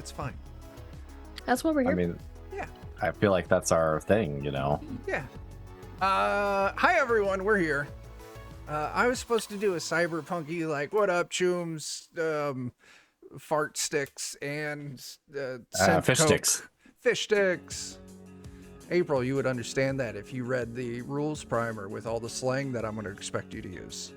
That's fine. That's what we're here. I mean, Yeah. I feel like that's our thing, you know. Yeah. Hi everyone, we're here. I was supposed to do a cyberpunky like, what up, chooms, fart sticks, and Fish sticks. Fish sticks. April, you would understand that if you read the rules primer with all the slang that I'm going to expect you to use.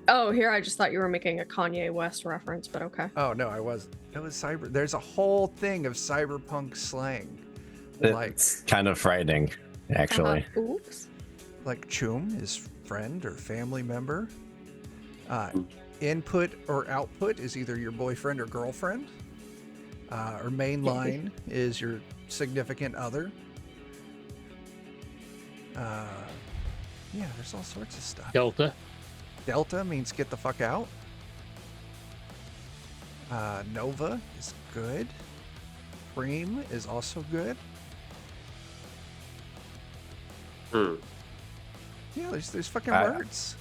Oh, here I just thought you were making a Kanye West reference, but okay. Oh no, I wasn't. It was cyber. There's a whole thing of cyberpunk slang, It's kind of frightening, actually. Oops. like choom is friend or family member. Input or output is either your boyfriend or girlfriend. Or mainline is your significant other. Yeah, there's all sorts of stuff. Delta. Delta means get the fuck out. Nova is good. Cream is also good. Yeah, there's fucking words.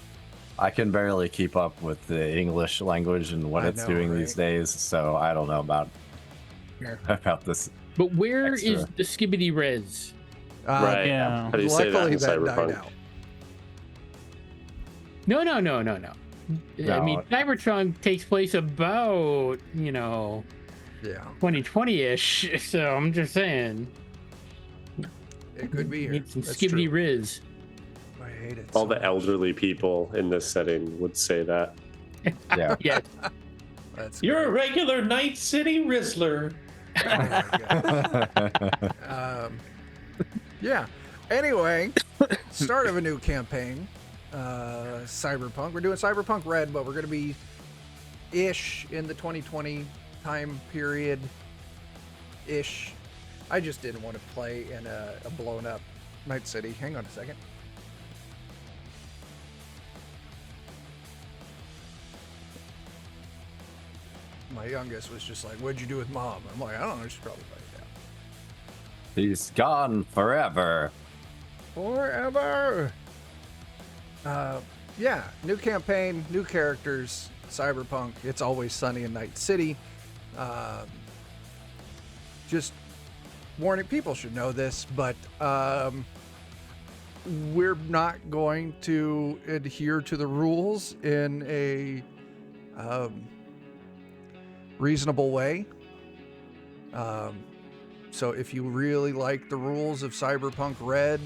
I can barely keep up with the English language and what I it's know, doing right? these days, so I don't know about this. But where Extra. is the skibbity res? Right. Yeah. How do you say that Luckily in that died Cyberpunk? out. No. I No. mean, Cyberpunk takes place about, Yeah. 2020-ish. So I'm just saying. It could be here. Need some That's skibbity true. riz. I hate it. All so the much. elderly people in this setting would say that. Yeah. Yeah. That's You're a great. regular Night City Rizzler. Oh my God. Yeah. Anyway, start of a new campaign. Cyberpunk. We're doing Cyberpunk Red, but we're going to be ish in the 2020 time period. Ish. I just didn't want to play in a blown up Night City. Hang on a second. My youngest was just like, "What'd you do with mom?" I'm like, "I don't know. She's probably playing it out." He's gone forever. Forever. Yeah, new campaign, new characters, Cyberpunk. It's Always Sunny in Night City. Just warning, people should know this, but we're not going to adhere to the rules in a reasonable way. So if you really like the rules of Cyberpunk Red,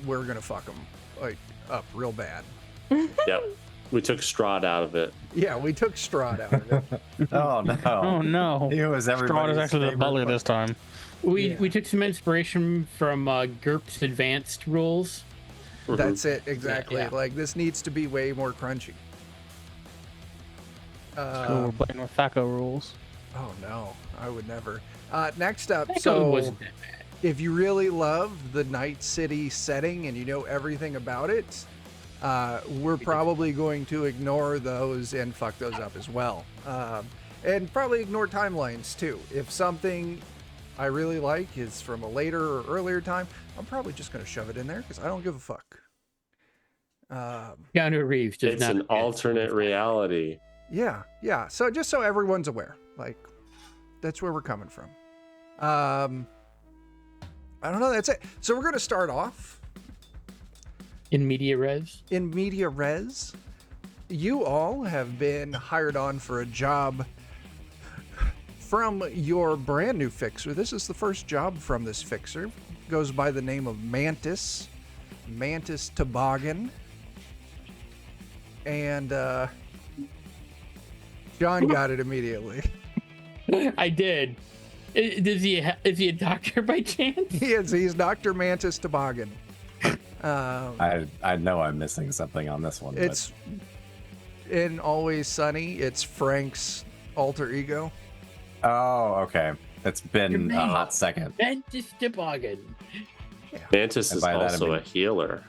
we're gonna fuck them like up real bad. Yep. We took Strahd out of it. Yeah, we took Strahd out of it. Oh no. Oh no. He was Strahd everybody's is actually the favorite bully fuck- this time. We took some inspiration from GURPS Advanced rules. That's it, exactly. Yeah. Like, this needs to be way more crunchy. We're playing with THACO rules. Oh no, I would never. Next up, That so wasn't that bad. if you really love the Night City setting and you know everything about it, we're probably going to ignore those and fuck those up as well. And probably ignore timelines too. If something I really like is from a later or earlier time, I'm probably just going to shove it in there because I don't give a fuck. Keanu Reeves does It's not. an alternate reality. Yeah. So just so everyone's aware, like, that's where we're coming from. I don't know. That's it. So we're going to start off In media res. in media res. You all have been hired on for a job from your brand new fixer. This is the first job from this fixer. Goes by the name of Mantis Toboggan. And John got it immediately. I did. Is he a doctor by chance? He's Dr. Mantis Toboggan. I know I'm missing something on this one. but- It's in Always Sunny. It's Frank's alter ego. Oh, okay. It's been a hot second. Ventus Toboggan. Mantis And is by that I also mean- a healer.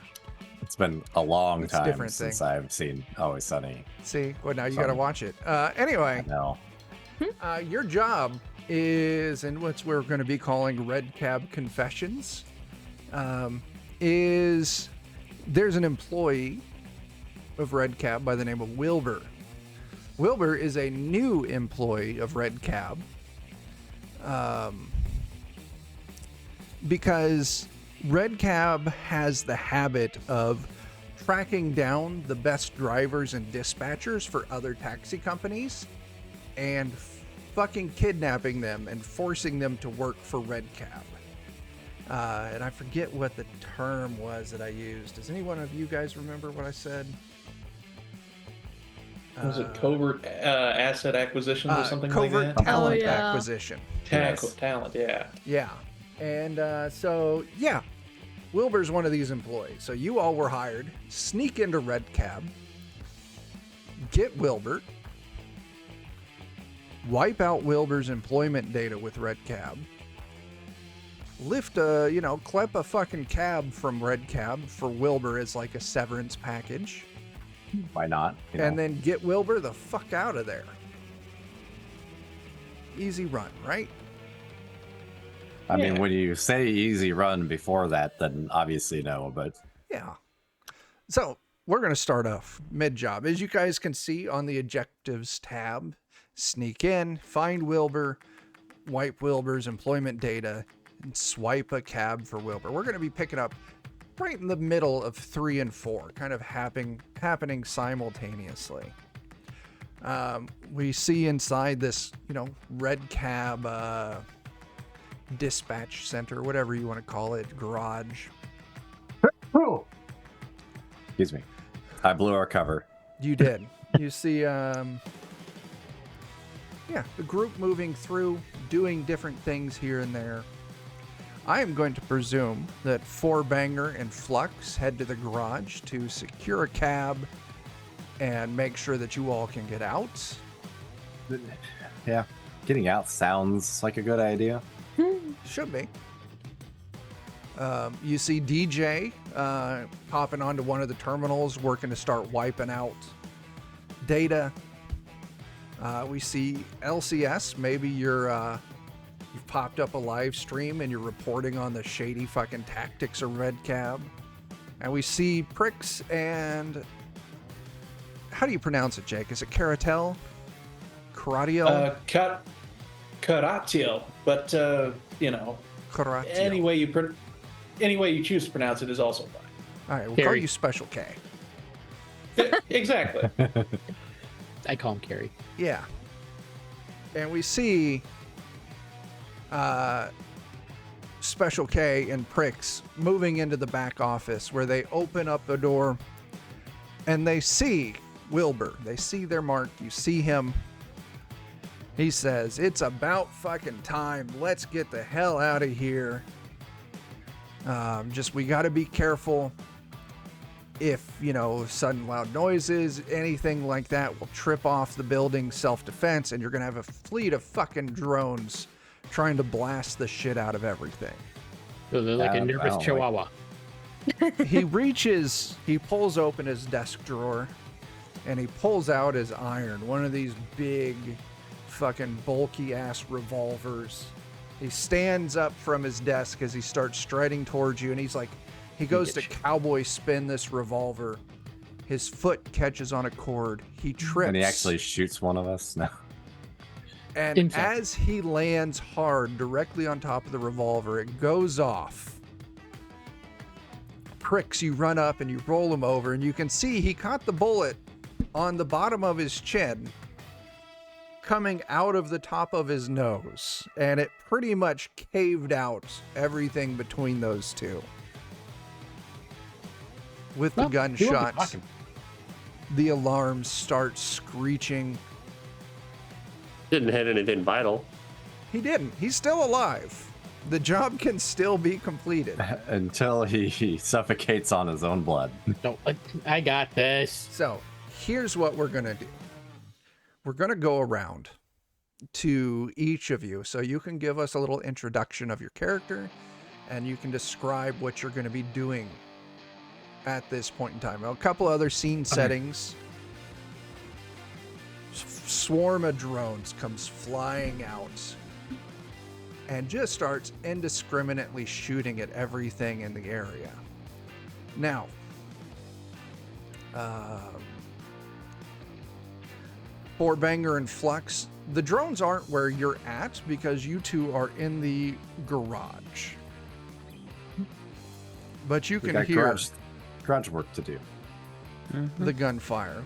It's been a long It's a time different since thing. I've seen Always Sunny. See, well, now you Sunny. got to watch it. Anyway, No. your job is, and what we're going to be calling Red Cab Confessions, is there's an employee of Red Cab by the name of Wilbur. Wilbur is a new employee of Red Cab. Because Red Cab has the habit of tracking down the best drivers and dispatchers for other taxi companies and fucking kidnapping them and forcing them to work for Red Cab. And I forget what the term was that I used. Does any one of you guys remember what I said? Was it covert asset acquisition or something like Covert that? talent Oh, yeah. acquisition. Talent, yeah. Yeah. And so, yeah, Wilbur's one of these employees. So you all were hired, sneak into Red Cab, get Wilbur, wipe out Wilbur's employment data with Red Cab, clip a fucking cab from Red Cab for Wilbur as like a severance package. Why not? And then get Wilbur the fuck out of there. Easy run, right? I mean, when you say easy run before that, then obviously no, but Yeah. So we're going to start off mid-job. As you guys can see on the objectives tab, sneak in, find Wilbur, wipe Wilbur's employment data, and swipe a cab for Wilbur. We're going to be picking up right in the middle of 3 and 4, kind of happening simultaneously. We see inside this, Red Cab dispatch center, whatever you want to call it, garage. excuse me. I blew our cover. You did. You see, the group moving through, doing different things here and there. I am going to presume that Fourbanger and Flux head to the garage to secure a cab and make sure that you all can get out. Yeah, getting out sounds like a good idea. Should be. You see DJ popping onto one of the terminals, working to start wiping out data. We see LCS. Maybe you've popped up a live stream and you're reporting on the shady fucking tactics of Red Cab. And we see Pricks and... How do you pronounce it, Jake? Is it Caratel? Caratiel? Caratiel, but Caratiel. any way you choose to pronounce it is also fine. All right, we'll call Carrie. you Special K. Exactly. I call him Carrie. Yeah. And we see Special K and Pricks moving into the back office where they open up the door and they see Wilbur. They see their mark. You see him. He says, "It's about fucking time. Let's get the hell out of here. We got to be careful. If, sudden loud noises, anything like that will trip off the building's self-defense, and you're going to have a fleet of fucking drones trying to blast the shit out of everything." So they're like a nervous chihuahua. He pulls open his desk drawer, and he pulls out his iron, one of these big, fucking bulky-ass revolvers. He stands up from his desk as he starts striding towards you, and he goes to cowboy spin this revolver. His foot catches on a cord. He trips. And he actually shoots one of us? No. And as he lands hard directly on top of the revolver, it goes off. Pricks, you run up and you roll him over, and you can see he caught the bullet on the bottom of his chin, coming out of the top of his nose, and it pretty much caved out everything between those two. With the gunshots, the alarms start screeching. Didn't hit anything vital. He didn't. He's still alive. The job can still be completed. Until he suffocates on his own blood. No, I got this. So here's what we're going to do. We're going to go around to each of you so you can give us a little introduction of your character and you can describe what you're going to be doing at this point in time. A couple other scene settings. Swarm of drones comes flying out and just starts indiscriminately shooting at everything in the area. Now, Fourbanger and Flux, the drones aren't where you're at because you two are in the garage. But you We can got hear garage work to do. the gunfire.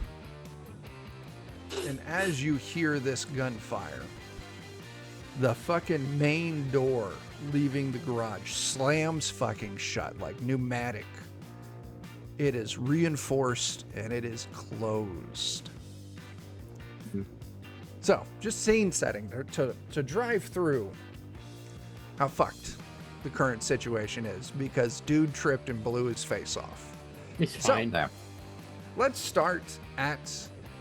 And as you hear this gunfire, the fucking main door leaving the garage slams fucking shut like pneumatic. It is reinforced and it is closed. So, just scene setting to drive through how fucked the current situation is because dude tripped and blew his face off. It's So- fine. Yeah. Let's start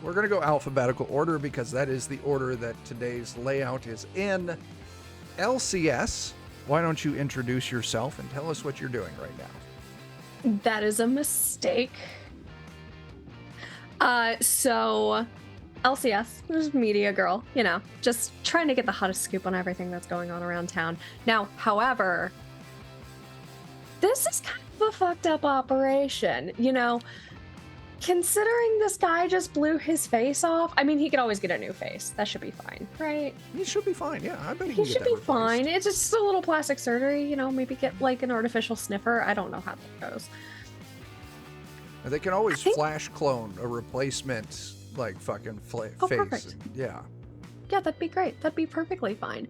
we're going to go alphabetical order because that is the order that today's layout is in. LCS, why don't you introduce yourself and tell us what you're doing right now? That is a mistake. So LCS, just media girl, just trying to get the hottest scoop on everything that's going on around town. Now, however, this is kind of a fucked up operation, considering this guy just blew his face off. I mean, he could always get a new face. That should be fine, right? He should be fine. Yeah, I bet he He can should get be that fine. replaced. It's just a little plastic surgery, maybe get like an artificial sniffer. I don't know how that goes. And they can always I think- flash clone a replacement, like fucking Oh, face. perfect. Yeah. Yeah, that'd be great. That'd be perfectly fine.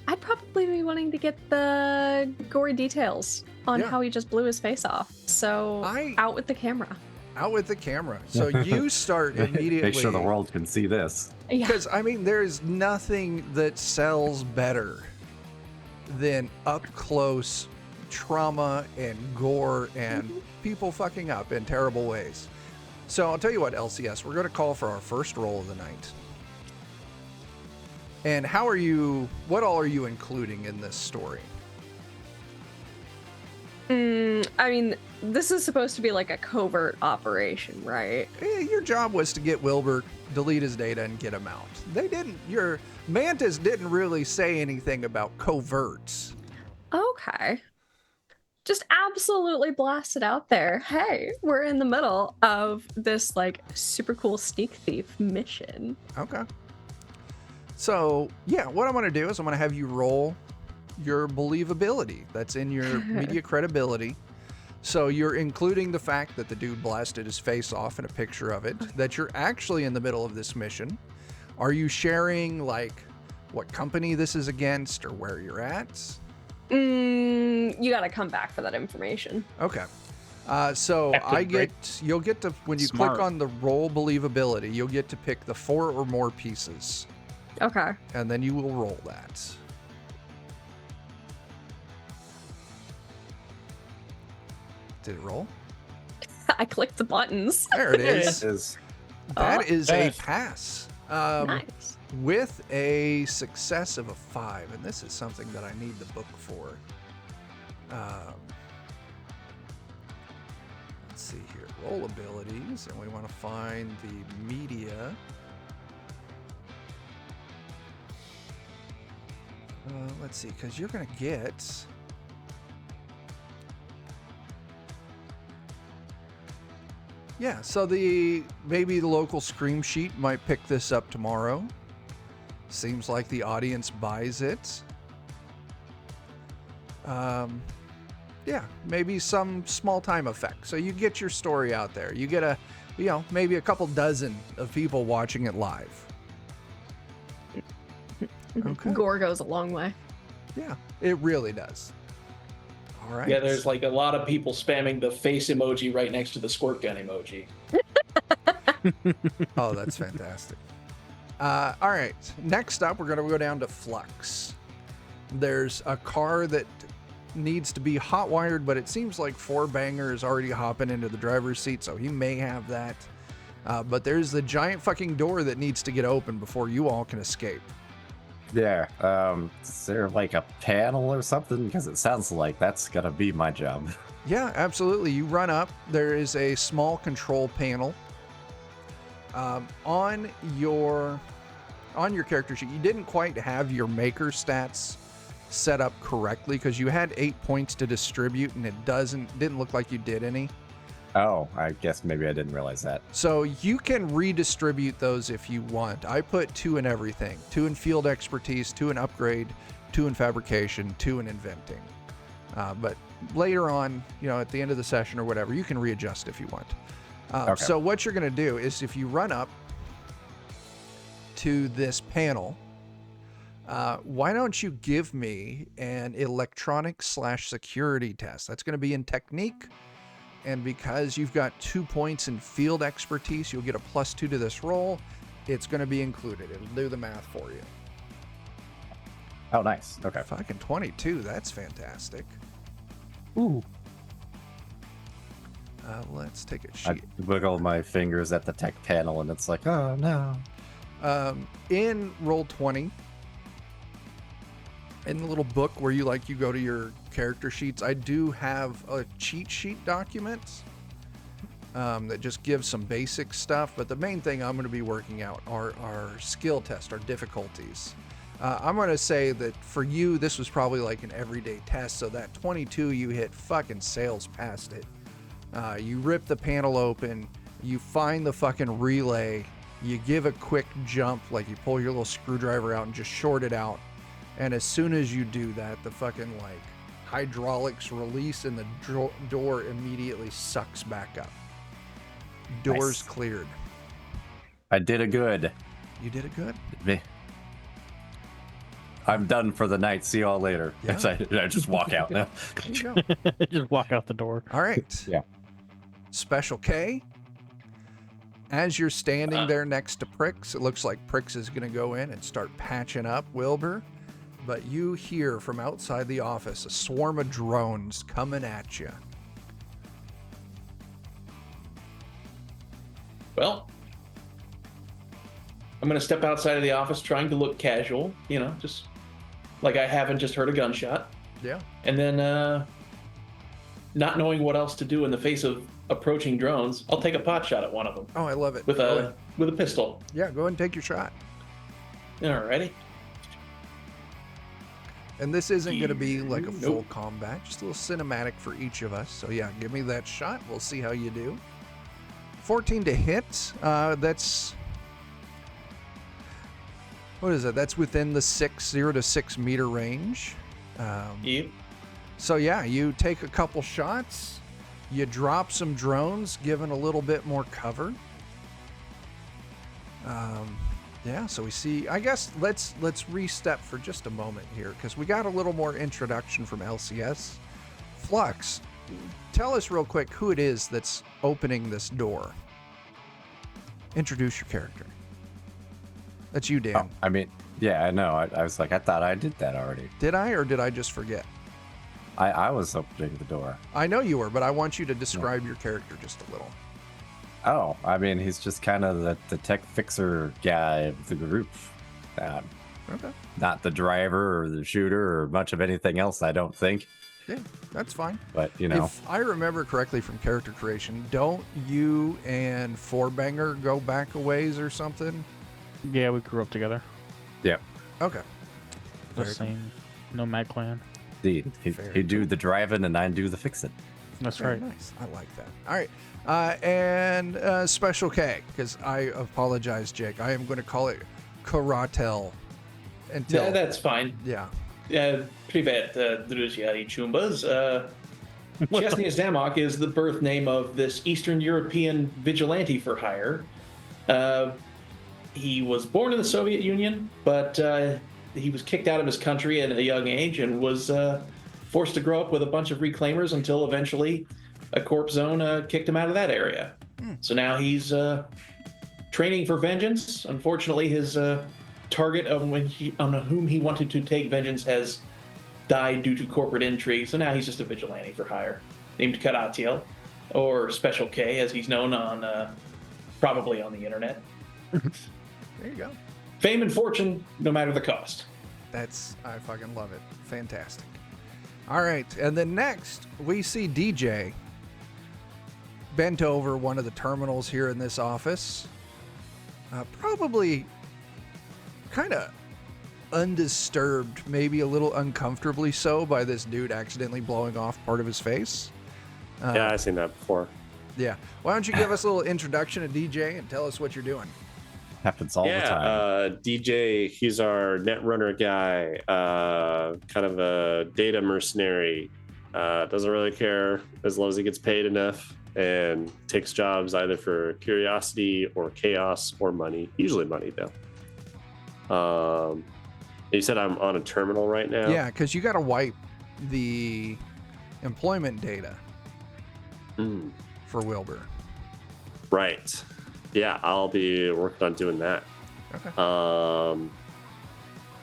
I'd probably be wanting to get the gory details on Yeah. how he just blew his face off. So out with the camera. Out with the camera. So you start immediately. Make sure the world can see this. Yeah. Because, I mean, there's nothing that sells better than up close trauma and gore and people fucking up in terrible ways. So I'll tell you what, LCS, we're going to call for our first roll of the night. And what all are you including in this story? I mean, this is supposed to be like a covert operation, right? Your job was to get Wilbur, delete his data, and get him out. Your Mantis didn't really say anything about coverts. Okay. Just absolutely blast it out there. Hey, we're in the middle of this like super cool sneak thief mission. Okay. So, yeah, what I'm going to do is I'm going to have you roll your believability. That's in your media credibility. So you're including the fact that the dude blasted his face off in a picture of it, that you're actually in the middle of this mission. Are you sharing, like, what company this is against or where you're at? You gotta come back for that information. Okay. So you'll get to, when you Smart. click on the roll believability, you'll get to pick the 4 or more pieces. Okay. And then you will roll that. Did it roll? I clicked the buttons. There it is. Is That is a Yes. pass. Nice. With a success of a 5. And this is something that I need the book for. Let's see here. Roll abilities. And we want to find the media. Let's see, because you're going to get... Yeah, so maybe the local Scream Sheet might pick this up tomorrow. Seems like the audience buys it. Yeah, maybe some small time effect. So you get your story out there. You get maybe a couple dozen of people watching it live. Okay. Gore goes a long way. Yeah, it really does. All right. Yeah, there's like a lot of people spamming the face emoji right next to the squirt gun emoji. Oh, that's fantastic. All right. Next up, we're going to go down to Flux. There's a car that needs to be hot wired, but it seems like Fourbanger is already hopping into the driver's seat, so he may have that. But there's the giant fucking door that needs to get open before you all can escape. Yeah. Is there like a panel or something? Because it sounds like that's gonna be my job. Yeah, absolutely. You run up. There is a small control panel. On your character sheet, you didn't quite have your maker stats set up correctly because you had 8 points to distribute, and it didn't look like you did any. Oh, I guess maybe I didn't realize that. So you can redistribute those if you want. I put 2 in everything. 2 in field expertise, 2 in upgrade, 2 in fabrication, 2 in inventing. But later on, at the end of the session or whatever, you can readjust if you want. Okay. So what you're going to do is if you run up to this panel, why don't you give me an electronics/security test? That's going to be in technique. And because you've got 2 points in field expertise, you'll get a +2 to this roll. It's going to be included. It'll do the math for you. Oh, nice. Okay. Fucking 22. That's fantastic. Ooh. Let's take a I sheet. wiggle my fingers at the tech panel, and it's like, oh no. In roll 20, in the little book where you go to your character sheets, I do have a cheat sheet document that just gives some basic stuff. But the main thing I'm going to be working out are our skill test, our difficulties. I'm going to say that for you, this was probably like an everyday test. So that 22 you hit fucking sails past it. You rip the panel open, you find the fucking relay, you give a quick jump, like you pull your little screwdriver out and just short it out. And as soon as you do that, the fucking hydraulics release and the door immediately sucks back up. Doors Nice. cleared. I did a good. You did it good. Me. I'm done for the night. See y'all later. Yeah. I just walk out now. There you go. Just walk out the door. All right. Yeah. Special K. As you're standing there next to Prix, it looks like Prix is going to go in and start patching up Wilbur. But you hear from outside the office a swarm of drones coming at you. Well, I'm going to step outside of the office trying to look casual, just like I haven't just heard a gunshot. Yeah. And then, not knowing what else to do in the face of approaching drones, I'll take a pot shot at one of them Oh, I love it. with Go a ahead. pistol. Yeah, go ahead and take your shot. Alrighty. And this isn't going to be like a Nope. full combat, just a little cinematic for each of us. So yeah, give me that shot. We'll see how you do. 14 to hit. That's... What is it? That's within the 0 to 6 meter range. Yep. So yeah, you take a couple shots. You drop some drones, giving a little bit more cover. Yeah, so we see, I guess let's re-step for just a moment here, because we got a little more introduction from LCS. Flux, tell us real quick who it is that's opening this door. Introduce your character. That's you, Dan. Oh, I mean, yeah, I know. I was like, I thought I did that already. Did I, or did I just forget? I was opening the door. I know you were, but I want you to describe your character just a little. Oh, I mean, he's just kind of the tech fixer guy of the group. Okay. Not the driver or the shooter or much of anything else, I don't think. Yeah, that's fine. But, If I remember correctly from character creation, don't you and Fourbanger go back a ways or something? Yeah, we grew up together. yeah, Okay. The Very same Nomad clan. he do the driving and I do the fixing. That's Very right. nice. I like that. All right. And Special K, because I apologize, Jake. I am going to call it Karatel until... Yeah, that's fine. Yeah. Privet, друзья и chumbas. Chesney Zamok is the birth name of this Eastern European vigilante for hire. He was born in the Soviet Union, but he was kicked out of his country at a young age and was forced to grow up with a bunch of reclaimers until eventually a corp zone kicked him out of that area. So now he's training for vengeance. Unfortunately, his target on whom he wanted to take vengeance has died due to corporate intrigue. So now he's just a vigilante for hire, named Karatiel, or Special K, as he's known on probably on the internet. There you go. Fame and fortune, no matter the cost. I fucking love it. Fantastic. All right. And then next, we see DJ bent over one of the terminals here in this office. Probably kind of undisturbed, maybe a little uncomfortably so, by this dude accidentally blowing off part of his face. Yeah, I've seen that before. Yeah. Why don't you give us a little introduction to DJ and tell us what you're doing? Happens all the time. DJ, he's our netrunner guy, kind of a data mercenary. Doesn't really care as long as he gets paid enough, and takes jobs either for curiosity or chaos or money. Usually money, though. You said I'm on a terminal right now? Yeah, because you got to wipe the employment data for Wilbur. Right. Yeah, I'll be working on doing that. Okay.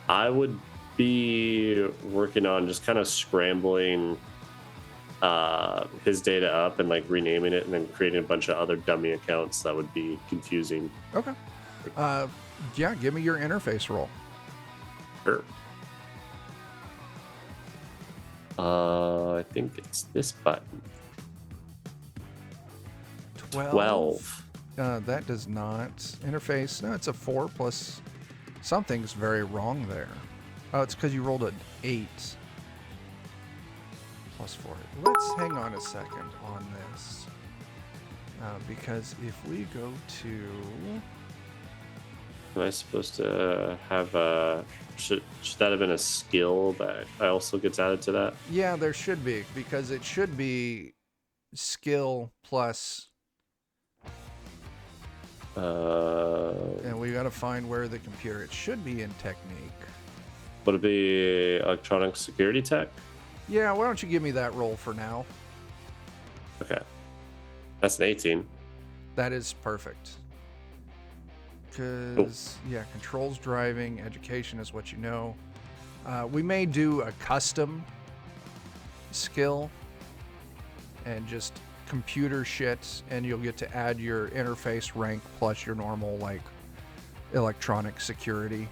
I would be working on just kind of scrambling his data up and like renaming it and then creating a bunch of other dummy accounts that would be confusing. Okay. Yeah, give me your interface roll. Sure. I think it's this button. 12. That does not interface. No, it's a 4 plus something's very wrong there. Oh, it's because you rolled an 8 plus 4. Let's hang on a second on this. Because if we go to... Am I supposed to have a... Should that have been a skill that also gets added to that? Yeah, there should be, because it should be skill plus... and we got to find where the computer... It should be in technique. Would it be electronic security tech? Yeah, why don't you give me that roll for now? Okay. That's an 18. That is perfect. Because, yeah, controls driving, education is what you know. We may do a custom skill and just computer shit, and you'll get to add your interface rank plus your normal, like, electronic security.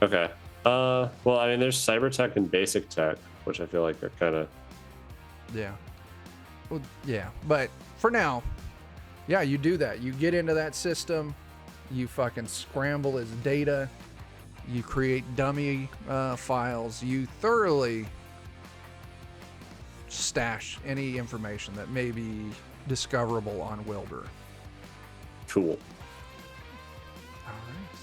Okay. Well, I mean, there's cyber tech and basic tech, which I feel like are kind of... Yeah. Well, yeah, but for now, yeah, you do that. You get into that system, you fucking scramble his data, you create dummy files, you thoroughly stash any information that may be discoverable on Wilbur. Cool. All right.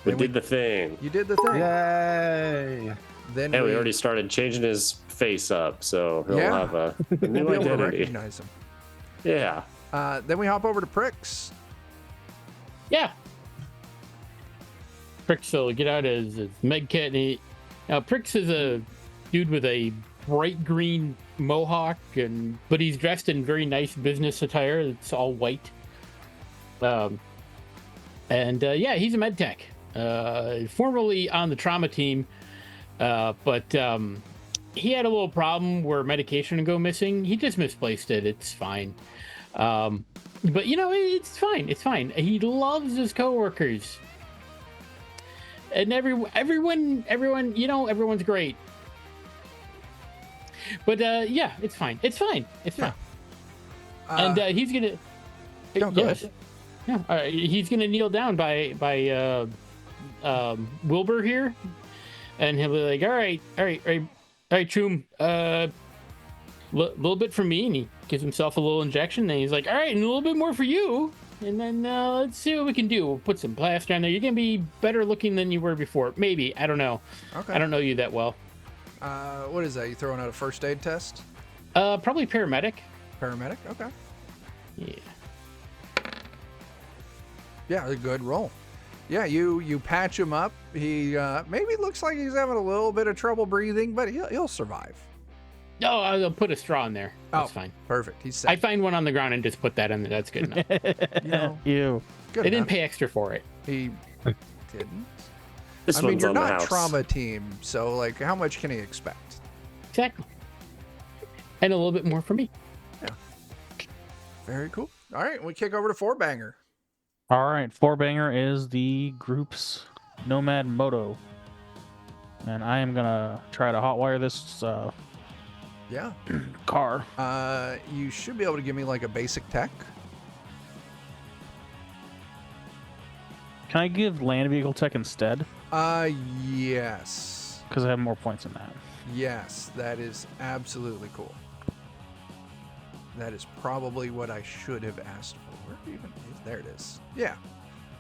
We Then did the thing. You did the thing. Yay! Then And we already started changing his face up, so he'll Yeah. have a new be able to identity. recognize him. Yeah. Then we hop over to Pricks. Yeah. Prix will get out his med kit. Now, Prix is a dude with a bright green mohawk, but he's dressed in very nice business attire. It's all white. Yeah, he's a med tech. Formerly on the trauma team, but he had a little problem where medication would go missing. He just misplaced it. It's fine. But it's fine. It's fine. He loves his coworkers, and everyone. Everyone's great. But yeah, it's fine. It's fine. It's fine. And he's gonna. No, go ahead. Yeah. He's gonna kneel down by Wilbur here, and he'll be like, "All right, Choom. Little bit for me," and he gives himself a little injection. And he's like, "All right, and a little bit more for you." And then let's see what we can do. We'll put some plaster on there. You're gonna be better looking than you were before. Maybe. I don't know. Okay. I don't know you that well. What is that? You throwing out a first aid test? Probably paramedic. Paramedic? Okay. Yeah. Yeah, a good roll. Yeah, you patch him up. He maybe looks like he's having a little bit of trouble breathing, but he'll survive. Oh, I'll put a straw in there. That's fine. Perfect. He's safe. I find one on the ground and just put that in there. That's good enough. Ew. Good They enough. didn't pay extra for it. He didn't. This I mean, one's you're on the not house. trauma team, so like, how much can he expect? Exactly. And a little bit more for me. Very cool. All right, we kick over to Four Banger. All right, Four Banger is the group's Nomad Moto. And I am going to try to hotwire this Yeah. car. You should be able to give me like a basic tech. Can I give land vehicle tech instead? Yes. Because I have more points in that. Yes, that is absolutely cool. That is probably what I should have asked for. Where even is there? It is. Yeah.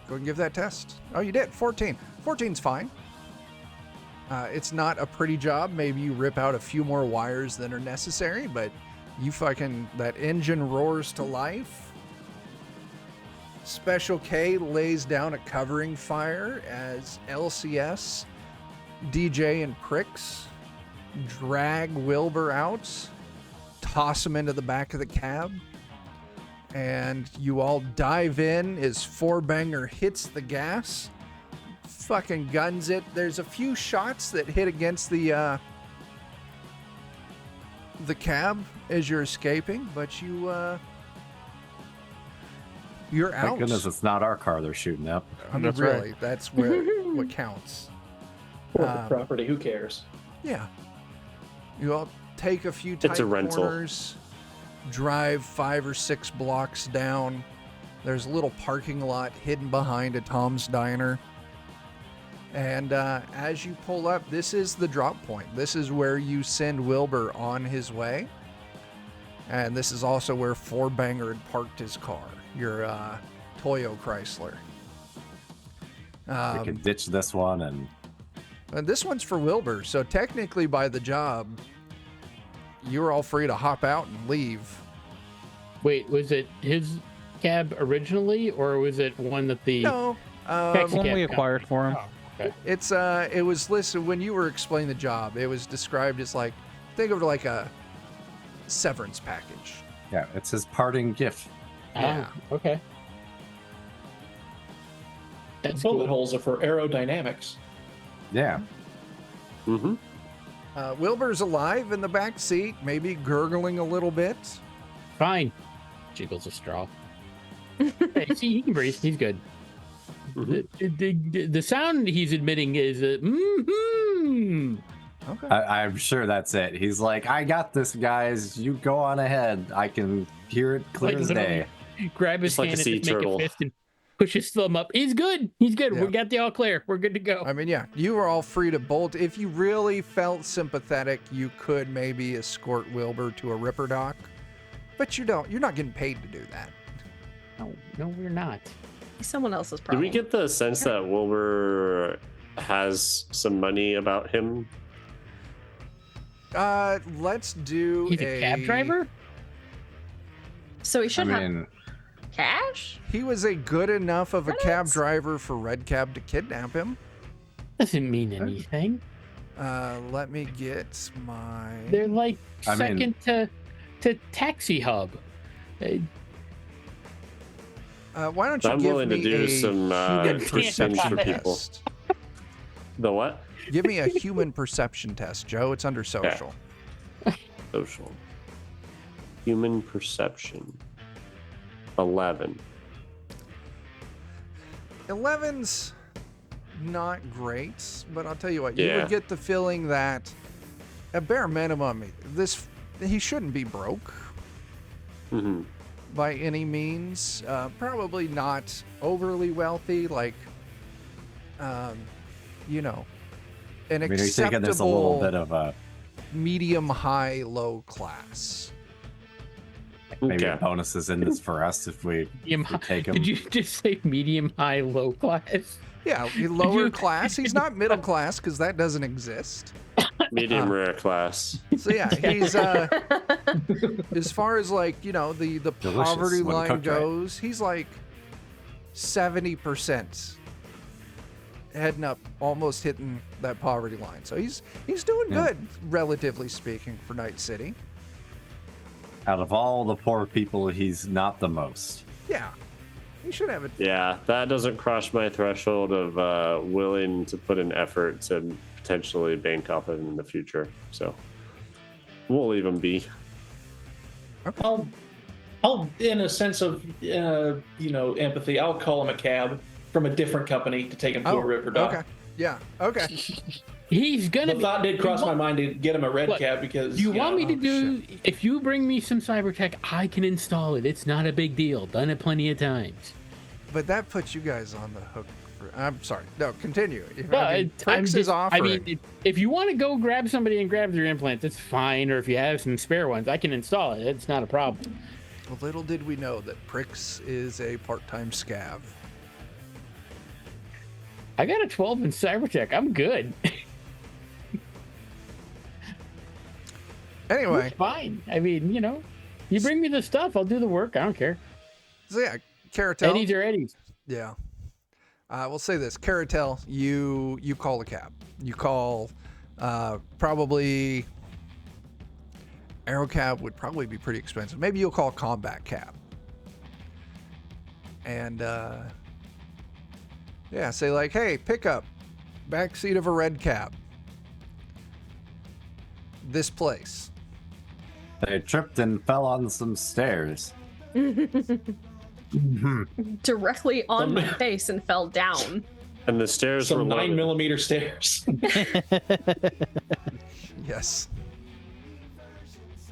Go and give that test. Oh, you did. 14. 14's fine. It's not a pretty job. Maybe you rip out a few more wires than are necessary, but you fucking, that engine roars to life. Special K lays down a covering fire as LCS, DJ, and Pricks drag Wilbur out, toss him into the back of the cab, and you all dive in as Fourbanger hits the gas, fucking guns it. There's a few shots that hit against the cab as you're escaping, but you're out. Thank goodness it's not our car they're shooting up. I mean, That's really, right. that's where what counts. Corporate property, who cares? Yeah. You all take a few It's a tight rental. corners, drive 5 or 6 blocks down. There's a little parking lot hidden behind a Tom's Diner. And as you pull up, this is the drop point. This is where you send Wilbur on his way. And this is also where Fourbanger had parked his car, your Toyo Chrysler. We can ditch this one and And this one's for Wilbur, so technically by the job, you're all free to hop out and leave. Wait, was it his cab originally, or was it one that the No, taxi One cab we company- acquired for him. Oh, okay. it was listed when you were explaining the job. It was described as like, think of it like a severance package. yeah, it's his parting gift. Yeah. Oh, okay. That's Bullet cool. holes are for aerodynamics. Yeah. Mm-hmm. Wilbur's alive in the back seat, maybe gurgling a little bit. Fine. Jiggles a straw. Hey, see, he can breathe. He's good. The sound he's admitting is mm-hmm. Okay. I'm sure that's it. He's like, I got this, guys. You go on ahead. I can hear it clear Like as day. Grab his Just like hand a and sea just make turtle. a fist and push his thumb up. He's good. He's good. Yeah. We got the all clear. We're good to go. I mean, yeah, you were all free to bolt. If you really felt sympathetic, you could maybe escort Wilbur to a Ripper Dock, but you don't. You're not getting paid to do that. No, we're not. Someone else's Do problem. we get the sense that Wilbur has some money about him? Let's do He's a cab driver? So he I should have mean, cash? He was a good enough of a cab Credits? driver for Red Cab to kidnap him. Doesn't mean anything. Let me get my. They're like I mean- second to Taxi Hub. Why don't you I'm give willing to me do a some human things perception for people. test? The what? Give me a human perception test, Joe. It's under social. Social. Human perception. 11. 11's not great, but I'll tell you what. You Yeah. would get the feeling that, at bare minimum, he shouldn't be broke Mm-hmm. by any means. Probably not overly wealthy, like, you know, an I mean, are you thinking there's a little bit of a medium, high, low class. maybe Okay. bonuses in this for us if we take him? Did you just say medium, high, low class? Yeah, lower you- class. He's not middle class because that doesn't exist. Medium rare class. So yeah, he's as far as like, you know, the Delicious poverty when line cooked right. goes, he's like 70% heading up, almost hitting that poverty line. So he's doing Yeah. good, relatively speaking, for Night City. Out of all the poor people, he's not the most. Yeah, he should have it. Yeah, that doesn't cross my threshold of willing to put an effort to potentially bank off of him in the future. So we'll leave him be. I'll in a sense of empathy, I'll call him a cab from a different company to take him to a river dock. okay. Yeah, okay. He's gonna The be. thought did cross my mind to get him a red Look, cab because You want me to oh, do? If you bring me some cyber tech, I can install it. It's not a big deal. Done it plenty of times. But that puts you guys on the hook I'm sorry. No, continue. No, I mean, Prix is offering. if you want to go grab somebody and grab their implant, that's fine. Or if you have some spare ones, I can install it. It's not a problem. Well, little did we know that Prix is a part-time scav. I got a 12 in Cybertech. I'm good. Anyway. It's fine. I mean, you bring me the stuff, I'll do the work. I don't care. So yeah, Caratel. Eddies are Eddies. Yeah. We'll say this. Caratel, you call a cab. You call probably... Aerocab would probably be pretty expensive. Maybe you'll call Combat Cab. And yeah, say like, hey, pickup, backseat of a red cab. This place. They tripped and fell on some stairs. Directly on my face and fell down. And the stairs were Some loaded. 9mm stairs. Yes.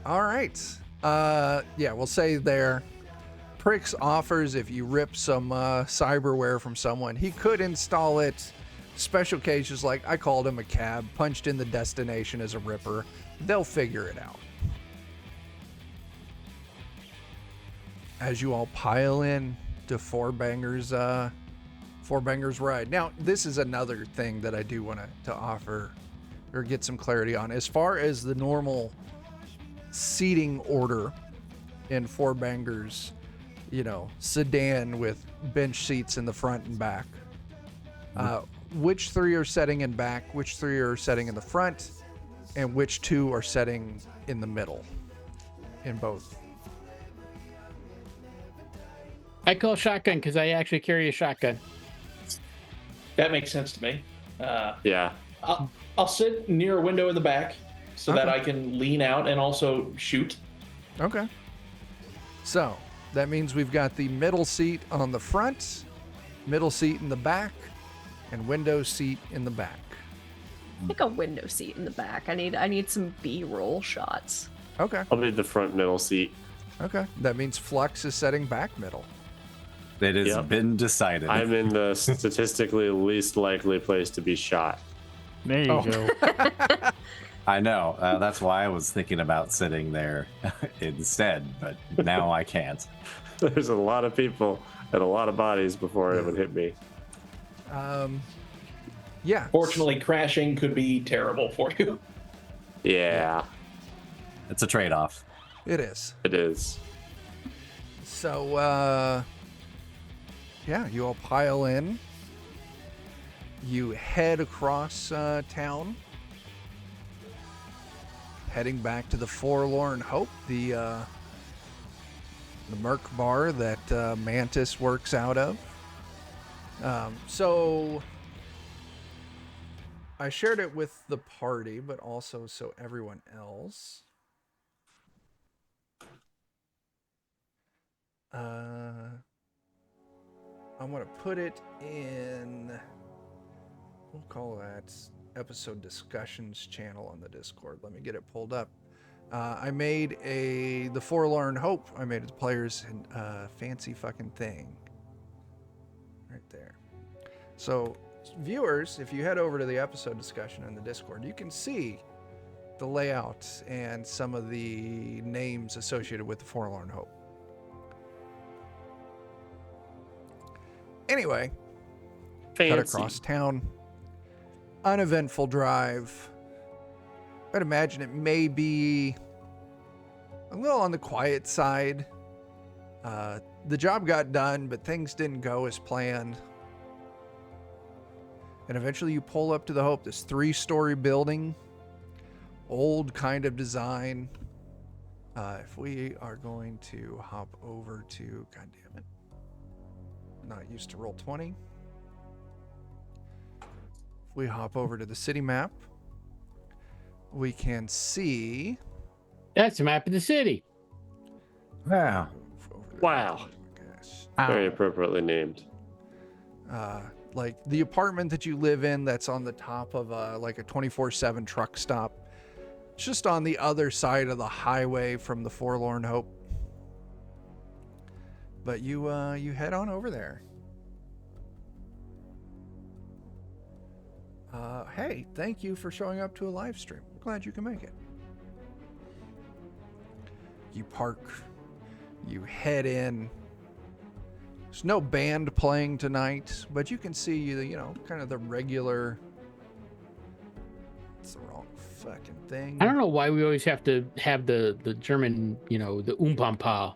All right. Yeah, we'll say there. Prix offers if you rip some cyberware from someone, he could install it. Special cases like I called him a cab, punched in the destination as a ripper. They'll figure it out. As you all pile in to Four Bangers Ride. Now, this is another thing that I do want to offer or get some clarity on. As far as the normal seating order in Four Bangers, sedan with bench seats in the front and back. Which three are setting in back, which three are setting in the front, and which two are setting in the middle in both? I call shotgun because I actually carry a shotgun. That makes sense to me. Yeah. I'll sit near a window in the back so that I can lean out and also shoot. Okay. So that means we've got the middle seat on the front, middle seat in the back, and window seat in the back. Like a window seat in the back. I need some B-roll shots. Okay. I'll be the front middle seat. Okay. That means Flux is setting back middle. It has Yep. been decided. I'm in the statistically least likely place to be shot. There you go. I know. That's why I was thinking about sitting there instead, but now I can't. There's a lot of people and a lot of bodies before it would hit me. Yeah. Fortunately, crashing could be terrible for you. Yeah, It's a trade-off. It is. it is. So, yeah, you all pile in. You head across town, heading back to the Forlorn Hope, the Merc bar that Mantis works out of. So I shared it with the party, but also so everyone else. I'm going to put it in, we'll call that episode discussions channel on the Discord. Let me get it pulled up. I made the Forlorn Hope. I made it the players fancy fucking thing. Right there. So viewers, if you head over to the episode discussion in the Discord, you can see the layout and some of the names associated with the Forlorn Hope. Anyway, cut Fancy. across town. Uneventful drive. I'd imagine it may be a little on the quiet side. The job got done, but things didn't go as planned. And eventually you pull up to the Hope, this 3-story building. Old kind of design. If we are going to hop over to, God damn it. Not used to roll 20. If we hop over to the city map, we can see. That's a map of the city. Wow. Wow. Very appropriately named. Like the apartment that you live in that's on the top of like a 24/7 truck stop. It's just on the other side of the highway from the Forlorn Hope. But you head on over there. Hey, thank you for showing up to a live stream. Glad you can make it. You park. You head in. There's no band playing tonight, but you can see, you know, kind of the regular. It's the wrong fucking thing. I don't know why we always have to have the German, you know, the Umpampa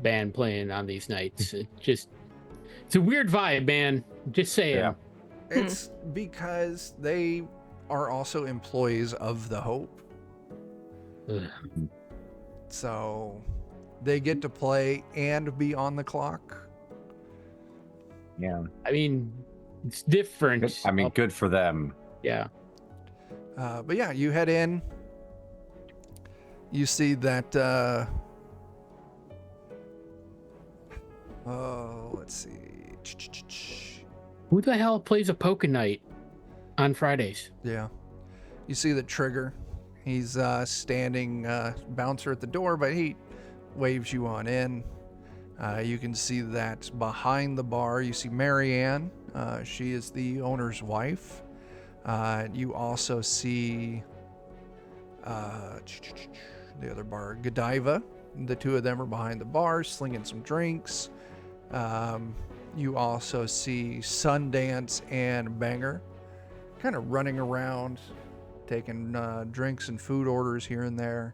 band playing on these nights. It's a weird vibe, man. Just saying. Yeah. It's because they are also employees of the Hope. Ugh. So they get to play and be on the clock. Yeah. I mean, it's different. Good, I mean, good for them. Yeah. But yeah, you head in. You see that. Let's see. Who the hell plays a poker night on Fridays? Yeah. You see the Trigger. He's standing bouncer at the door, but he waves you on in. You can see that behind the bar, you see Marianne. She is the owner's wife. You also see the other bar, Godiva. The two of them are behind the bar, slinging some drinks. You also see Sundance and Banger kind of running around, taking drinks and food orders here and there.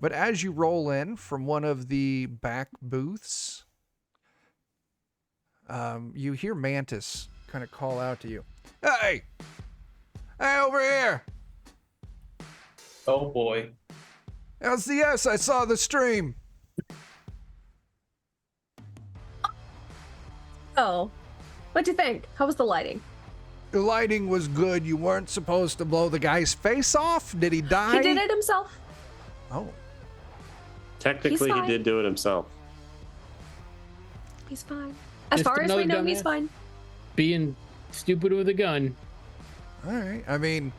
But as you roll in from one of the back booths, you hear Mantis kind of call out to you. Hey! Hey, over here! Oh boy. LCS, I saw the stream. Oh, what'd you think? How was the lighting? The lighting was good. You weren't supposed to blow the guy's face off. Did he die? He did it himself. Oh. Technically, He's he fine. did do it himself. He's fine. As Just far as we another know, he's dumbass. fine. Being stupid with a gun. All right. I mean,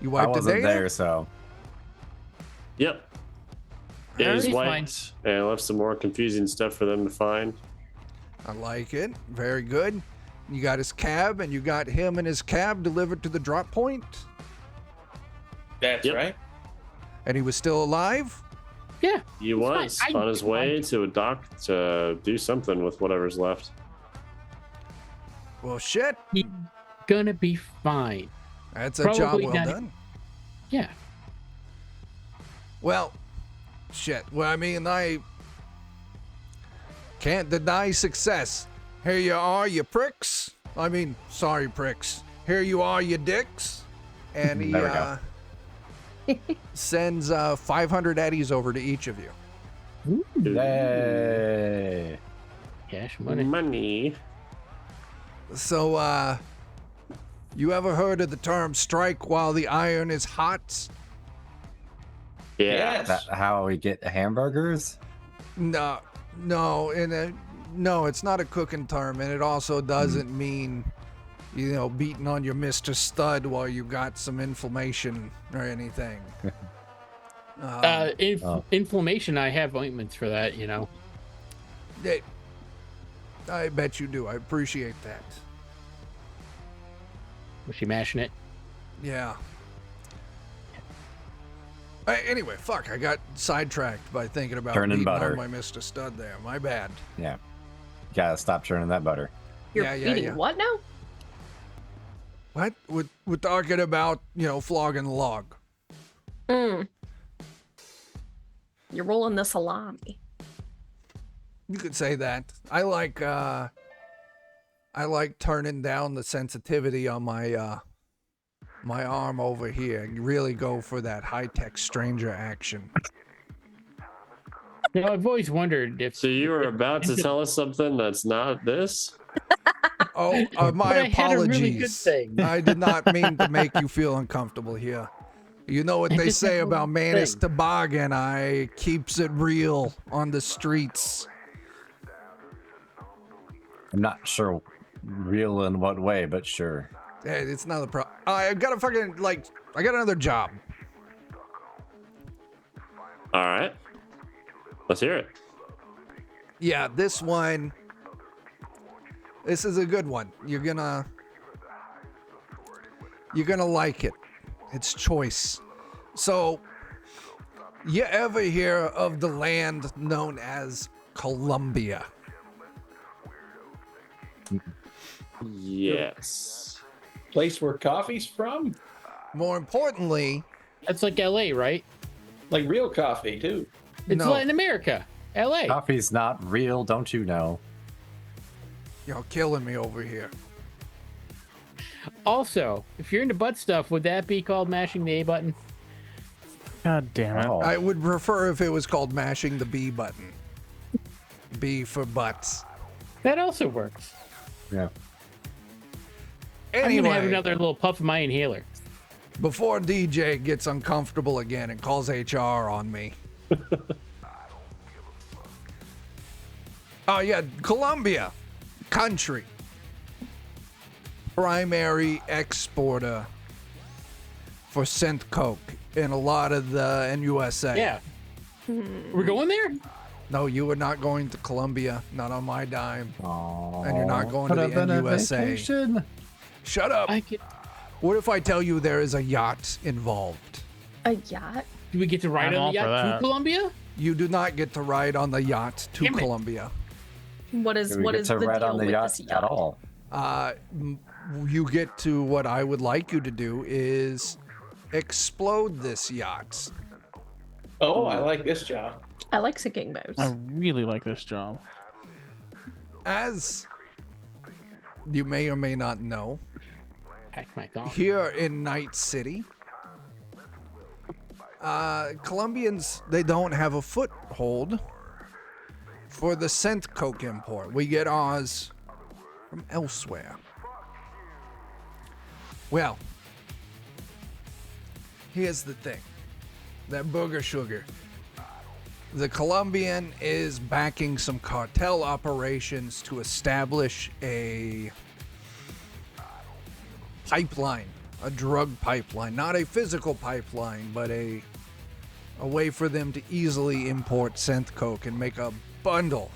you I wiped the wasn't data? there, so Yep. It Alright. was He's wiped and left some more confusing stuff for them to find. I like it. Very good. You got his cab, and you got him and his cab delivered to the drop point, That's Yep. right. and he was still alive? Yeah. He It's was fine. on his way to a dock to do something with whatever's left. Well, shit. He's gonna be fine. That's a job Probably well not- done. Yeah. Well, shit. Well, I mean, I can't deny success. Here you are, you pricks. I mean, sorry, pricks. Here you are, you dicks. And he There we go. sends 500 eddies over to each of you. yay! Cash money. Money. So, you ever heard of the term strike while the iron is hot? Yeah. Yes. That how we get hamburgers? No, no, it's not a cooking term, and it also doesn't mean, you know, beating on your Mr. Stud while you got some inflammation or anything. Inflammation, I have ointments for that, you know. I bet you do. I appreciate that. Was she mashing it? Yeah. Anyway, fuck, I got sidetracked by thinking about Turning beating butter. on my Mr. Stud there. My bad. Yeah. Gotta stop churning that butter. You're Yeah, yeah, eating yeah. what now? What? We're talking about, you know, flogging the log. Mm. You're rolling the salami. You could say that. I like turning down the sensitivity on my my arm over here and really go for that high-tech stranger action. You know, I've always wondered if. So you were about to tell us something that's not this? Oh, But my I had a really good apologies. thing. I did not mean to make you feel uncomfortable here. You know what I they just say had a about little Manus thing. Toboggan. I keeps it real on the streets. I'm not sure real in what way, but sure. Hey, it's not a problem. I got a fucking, I got another job. All right. Let's hear it. Yeah, this is a good one. You're gonna You're gonna like it. It's choice. So, you ever hear of the land known as Colombia? Yes. Place where coffee's from? More importantly, That's like LA, right? Like real coffee, too. It's no. Latin America. LA. Coffee's not real, don't you know? You're killing me over here. Also, if you're into butt stuff, would that be called mashing the A button? God damn it. Oh, I would prefer if it was called mashing the B button. B for butts. That also works. yeah. I'm gonna have Anyway, another little puff of my inhaler. before DJ gets uncomfortable again and calls HR on me. Oh yeah, Colombia, country, primary exporter for scent coke in a lot of the NUSA. Yeah. We're going there? No, you are not going to Colombia, not on my dime. Aww, And you're not going to could the have been a NUSA. vacation. Shut up. I could. What if I tell you there is a yacht involved? A yacht? Do we get to ride I'm on the all for yacht to that. Colombia? You do not get to ride on the yacht to Damn it. Colombia. What is Do we what get is to the ride deal on the with yacht this at all? You get to what I would like you to do is explode this yacht. Oh, I like this job. I like sinking boats. I really like this job. As you may or may not know, Heck, my God. here in Night City, Colombians, they don't have a foothold for the scent coke import. We get ours from elsewhere. Well, here's the thing. That booger sugar. The Colombian is backing some cartel operations to establish a pipeline, a drug pipeline, not a physical pipeline, but a way for them to easily import scent coke and make a bundle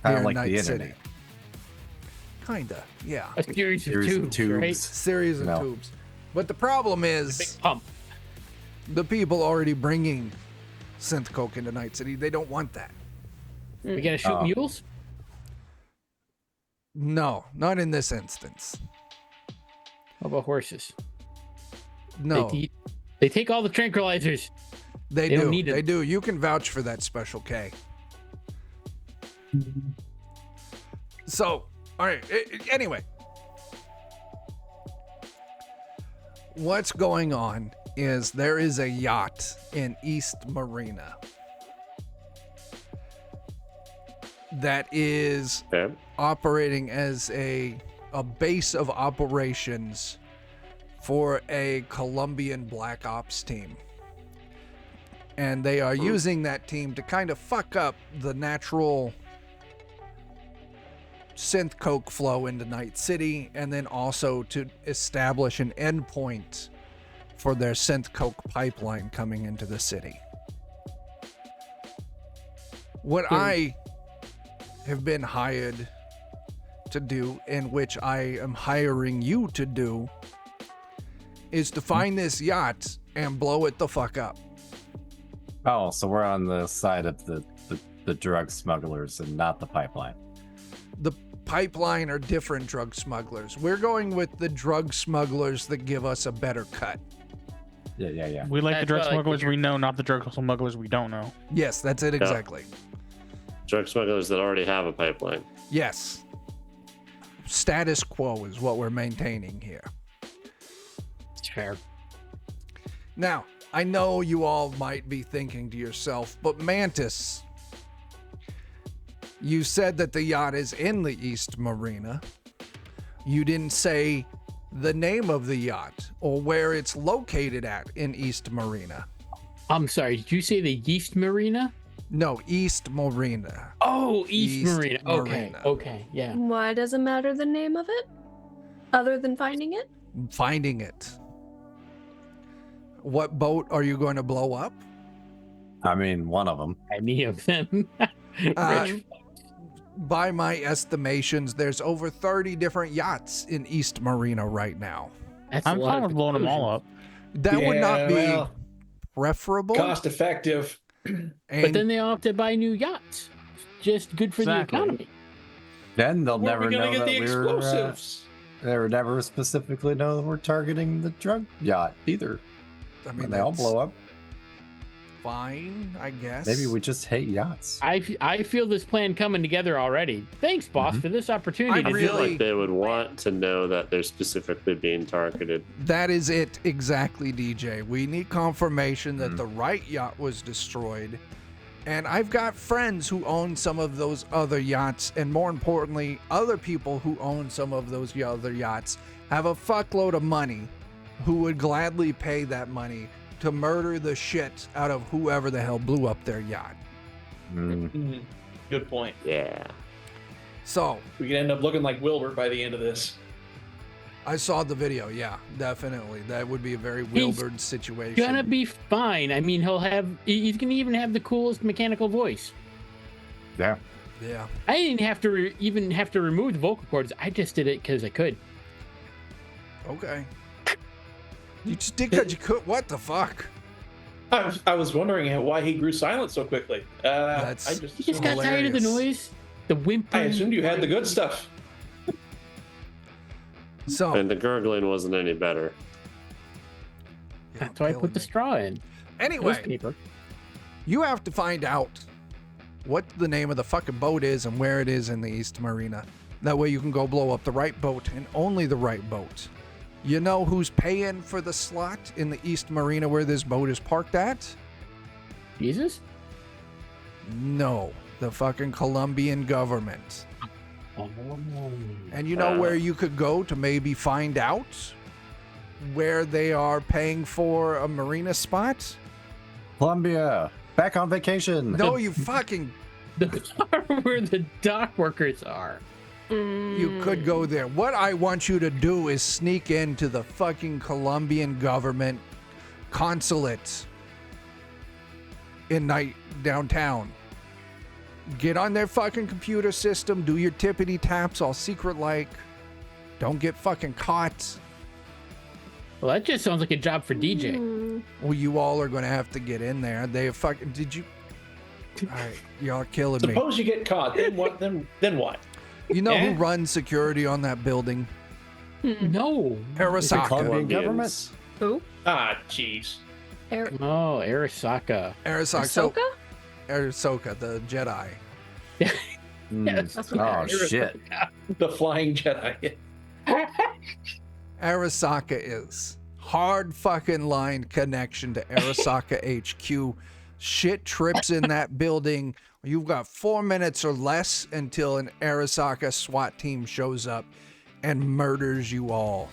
Kind here of in like Night the City. internet. Kinda, yeah. A series of Series of tubes, tubes. right? Series of No. tubes. But the problem Big is pump. the people already bringing scent coke into Night City, they don't want that. We gotta shoot Oh. mules? No, not in this instance. How about horses? No, They take all the tranquilizers. they they do. don't need it. They do. You can vouch for that Special K. So, all right. Anyway, what's going on is there is a yacht in East Marina that is Okay. operating as a base of operations for a Colombian Black Ops team. And they are using that team to kind of fuck up the natural synth coke flow into Night City, and then also to establish an endpoint for their synth coke pipeline coming into the city. What I have been hired to do, and which I am hiring you to do, is to find this yacht and blow it the fuck up. Oh, so we're on the side of the drug smugglers and not the pipeline. The pipeline are different drug smugglers. We're going with the drug smugglers that give us a better cut. Yeah. We like the That's drug what I like to smugglers hear. we know, not the drug smugglers we don't know. Yes, that's it exactly. Drug smugglers that already have a pipeline. Yes. Status quo is what we're maintaining here. It's fair. Now, I know you all might be thinking to yourself, but Mantis, you said that the yacht is in the East Marina. You didn't say the name of the yacht or where it's located at in East Marina. I'm sorry, did you say the East Marina? No, East Marina. Oh, East East Marina. Marina. Okay, yeah. Why does it matter the name of it? Other than finding it? Finding it. What boat are you going to blow up? I mean, one of them. Any of them. Rich. By my estimations, there's over 30 different yachts in East Marina right now. That's a I'm lot fine of with blowing them all up. That would not be well, preferable. cost effective. And But then they all have to buy new yachts. Just good for Exactly. the economy. Then they'll Where are we never gonna know get that the we're. explosives? They would never specifically know that we're targeting the drug yacht either. I mean, When they all that's blow up. fine, I guess. Maybe we just hate yachts. I feel this plan coming together already. Thanks, boss, Mhm. for this opportunity. I I feel really- like they would want to know that they're specifically being targeted. That is it exactly, DJ. We need confirmation that Mm. the right yacht was destroyed. And I've got friends who own some of those other yachts, and more importantly, other people who own some of those other yachts have a fuckload of money who would gladly pay that money to murder the shit out of whoever the hell blew up their yacht. Mm. Good point. Yeah. So, We could end up looking like Wilbur by the end of this. I saw the video, yeah, definitely. That would be a very Wilbur situation. Gonna be fine. I mean, he's gonna even have the coolest mechanical voice. Yeah. Yeah. I didn't have to even have to remove the vocal cords. I just did it because I could. Okay. You just did because you could. What the fuck? I was wondering why he grew silent so quickly. That's- I just He just got tired of the Hilarious. noise, the whimpering. I assumed you had the good stuff. So, And the gurgling wasn't any better. That's why I put the straw in. Anyway, Newspaper. you have to find out what the name of the fucking boat is and where it is in the East Marina. That way you can go blow up the right boat and only the right boat. You know who's paying for the slot in the East Marina where this boat is parked at? Jesus? No, the fucking Colombian government. Oh. And you know where you could go to maybe find out where they are paying for a marina spot? Columbia, back on vacation. No, you fucking, Where the dock workers are. you could go there. What I want you to do is sneak into the fucking Colombian government consulate in night downtown. Get on their fucking computer system, do your tippity taps all secret like. Don't get fucking caught. Well, that just sounds like a job for DJ. Well, you all are gonna have to get in there. They fucking did you? All right, y'all are killing me. Suppose you get caught, then what? Then what? You know Eh? who runs security on that building? No. Arasaka. Colombian government? Colombians. Who? Ah, jeez. Oh, Arasaka. Arasaka. So, Ahsoka? Ahsoka, the Jedi. Yes. That's what Oh, that is. shit. The Flying Jedi. Arasaka is hard fucking line connection to Arasaka HQ. Shit trips in that building. You've got 4 minutes or less until an Arasaka SWAT team shows up and murders you all.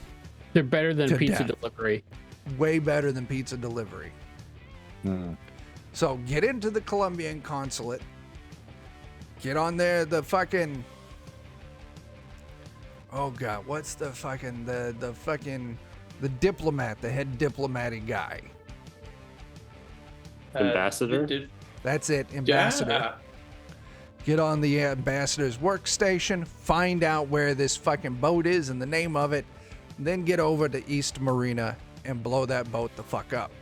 They're better than To pizza death. delivery. Way better than pizza delivery. So get into the Colombian consulate. Get on there, the fucking. Oh god, what's the fucking the diplomat, the head diplomatic guy. Ambassador? That's it, ambassador. Yeah. Get on the ambassador's workstation, find out where this fucking boat is and the name of it, then get over to East Marina and blow that boat the fuck up.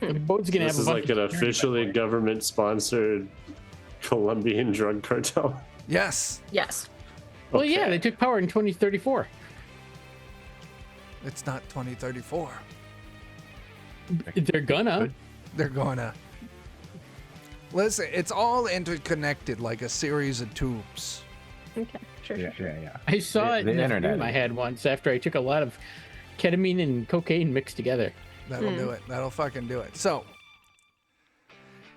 The boat's gonna This have is a bunch like an of security, by the officially way. government-sponsored Colombian drug cartel. Yes, Yes. Well, yeah, Okay. they took power in 2034. it's not 2034. They're gonna. They're gonna. Listen, it's all interconnected like a series of tubes. Okay. Sure. Yeah. I saw it The in the internet. room I had once after I took a lot of ketamine and cocaine mixed together. That'll do it. That'll fucking do it. So,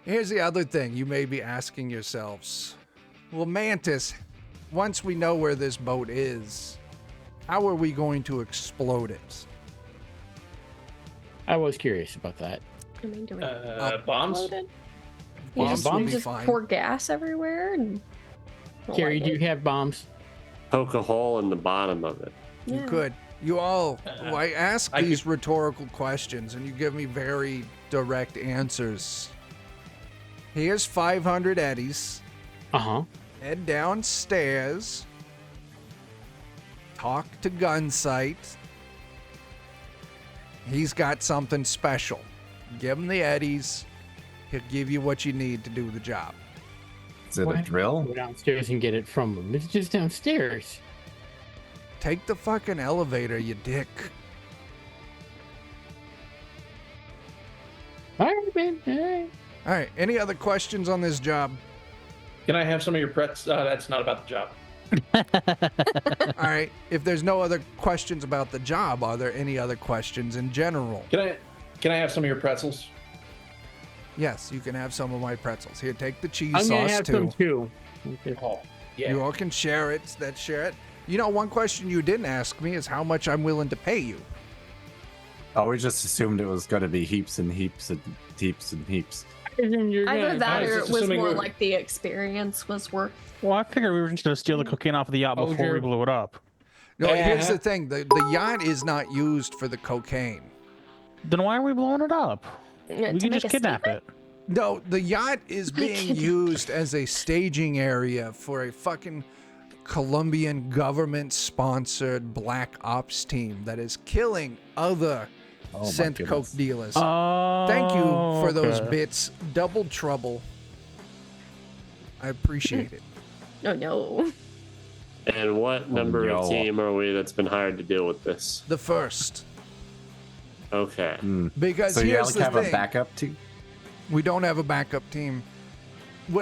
here's the other thing you may be asking yourselves. Well, Mantis, once we know where this boat is, how are we going to explode it? I was curious about that. I mean, do we Bombs? load it? Bombs You just, would you be just fine. pour gas everywhere and Carrie, light do you it. have bombs? Poke a hole in the bottom of it. You Yeah. could. You all, I ask I these rhetorical questions and you give me very direct answers. Here's 500 eddies. Uh-huh. Head downstairs. Talk to gun site. He's got something special. Give him the eddies. He'll give you what you need to do the job. Is it Why a don't you drill? Go downstairs and get it from him. It's just downstairs. Take the fucking elevator, you dick. All right, man. All right. All right. Any other questions on this job? Can I have some of your prets? That's not about the job. All right. If there's no other questions about the job, are there any other questions in general? Can I have some of your pretzels? Yes, you can have some of my pretzels. Here, take the cheese I'm gonna sauce have too. some too. Okay. Oh, yeah. You all can share it. Let's share it. You know, one question you didn't ask me is how much I'm willing to pay you. Oh, we just assumed it was going to be heaps and heaps and heaps and heaps. Either that I was or it just was assuming more we were- like the experience was worth. Well, I figured we were just gonna steal the cocaine off of the yacht before we Exposure. blew it up. No, here's Uh-huh. the thing. The yacht is not used for the cocaine. Then why are we blowing it up? To We can make just a kidnap statement? it. No, the yacht is being used as a staging area for a fucking Colombian government-sponsored black ops team that is killing other Oh, my scent coke goodness. dealers. Oh, Thank you for those okay. bits. Double trouble. I appreciate it. Oh no. And what number of no. team are we that's been hired to deal with this? The first. Okay. Because So you here's like the have thing. a backup too? We don't have a backup team.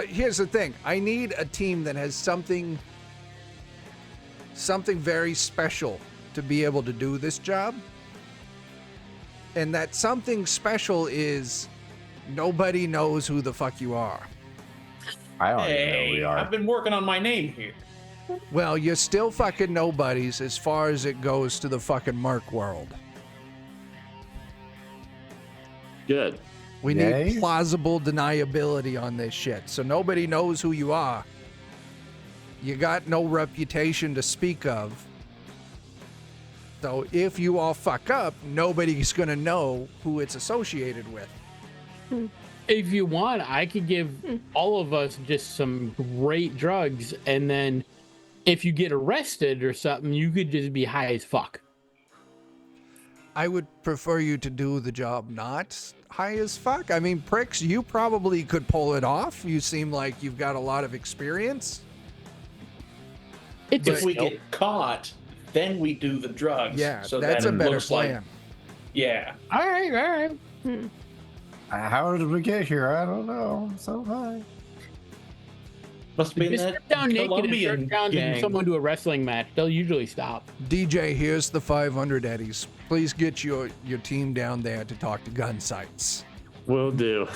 Here's the thing. I need a team that has something very special to be able to do this job. And that something special is nobody knows who the fuck you are. I don't even know who Hey, we are. I've been working on my name here. Well, you're still fucking nobodies as far as it goes to the fucking Merc world. Good. We Yay. need plausible deniability on this shit. So nobody knows who you are. You got no reputation to speak of. So if you all fuck up, nobody's going to know who it's associated with. If you want, I could give all of us just some great drugs, and then if you get arrested or something, you could just be high as fuck. I would prefer you to do the job not high as fuck. I mean, Pricks, you probably could pull it off. You seem like you've got a lot of experience. It's If a we skill. get caught, then we do the drugs. Yeah, so that's a that it better looks plan. Like, yeah. All right. How did we get here? I don't know. I'm so high. Must be in Just that strip down naked and Colombian strip down gang. someone to a wrestling match. They'll usually stop. DJ, here's the 500 eddies. Please get your team down there to talk to gun sites. Will do.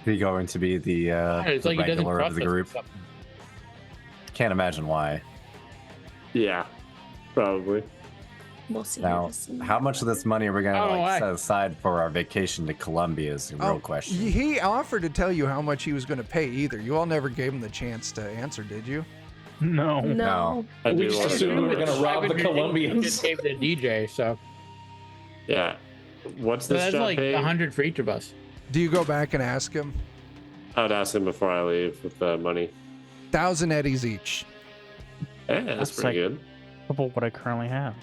Be going to be the, It's the like he doesn't regular trust of the us or group. something. Can't imagine why. Yeah. Probably. We'll see. Now, how much of this money are we gonna Oh, like I- set aside for our vacation to Colombia? Is the real question. He offered to tell you how much he was going to pay either. You all never gave him the chance to answer, did you? No. No. I We do just want assumed we were to. gonna rob the 500 Colombians. Just gave the DJ, so Yeah. What's so this that's job like paying? 100 for each of us. Do you go back and ask him? I would ask him before I leave with the money. 1,000 eddies each. Yeah, that's That's pretty like- good. Double what I currently have.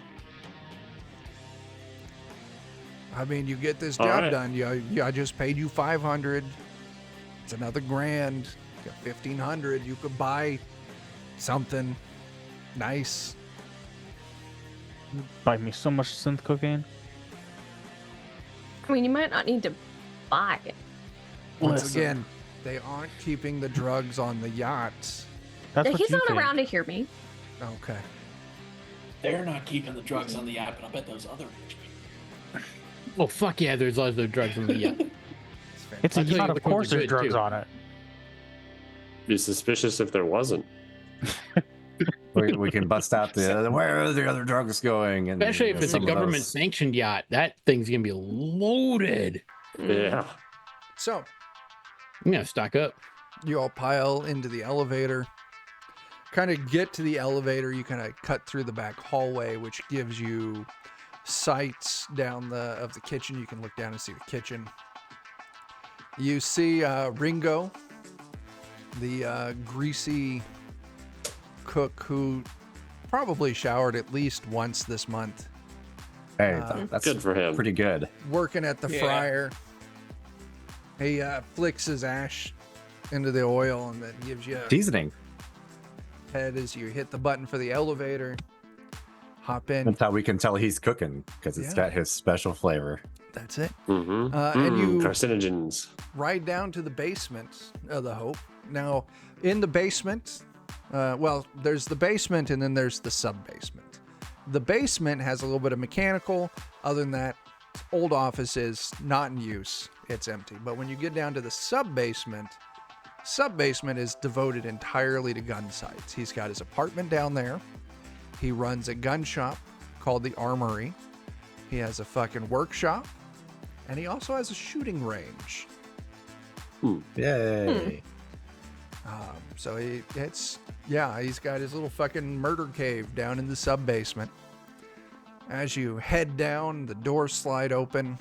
I mean, you get this All job right. done. I just paid you 500. It's another grand. You got 1,500. You could buy something nice. Buy me so much synth cocaine. I mean, you might not need to buy it. Once Listen. again, they aren't keeping the drugs on the yacht. That's Yeah, what he's you not think. around to hear me. Okay. They're not keeping the drugs on the app, and I bet those other rich people. Oh fuck yeah, there's lots of drugs in the yacht. It's a I'll tell you yacht, of which ones course are there's good, drugs too. on it. Be suspicious if there wasn't. We can bust out the where are the other drugs going? And Especially if it's a some of those- government sanctioned yacht. That thing's gonna be loaded. Yeah. So I'm gonna stock up. you all pile into the elevator. Kind of get to the elevator, you kind of cut through the back hallway, which gives you sights down of the kitchen. You can look down and see the kitchen. You see Ringo, the greasy cook who probably showered at least once this month. Hey, Uh, that's Good for him. pretty good. working at the Yeah. fryer. He flicks his ash into the oil and then gives you a Seasoning. head as you hit the button for the elevator. Hop in. That's how we can tell he's cooking, because it's Yeah. got his special flavor. That's it. Mm-hmm. And you Carcinogens. ride down to the basement of the Hope. Now, in the basement, well, there's the basement and then there's the sub-basement. The basement has a little bit of mechanical. Other than that, old offices, not in use. It's empty. But when you get down to the sub-basement is devoted entirely to gun sites. He's got his apartment down there. He runs a gun shop called the Armory. He has a fucking workshop. And he also has a shooting range. Yay. So he's got his little fucking murder cave down in the sub basement. As you head down, the doors slide open.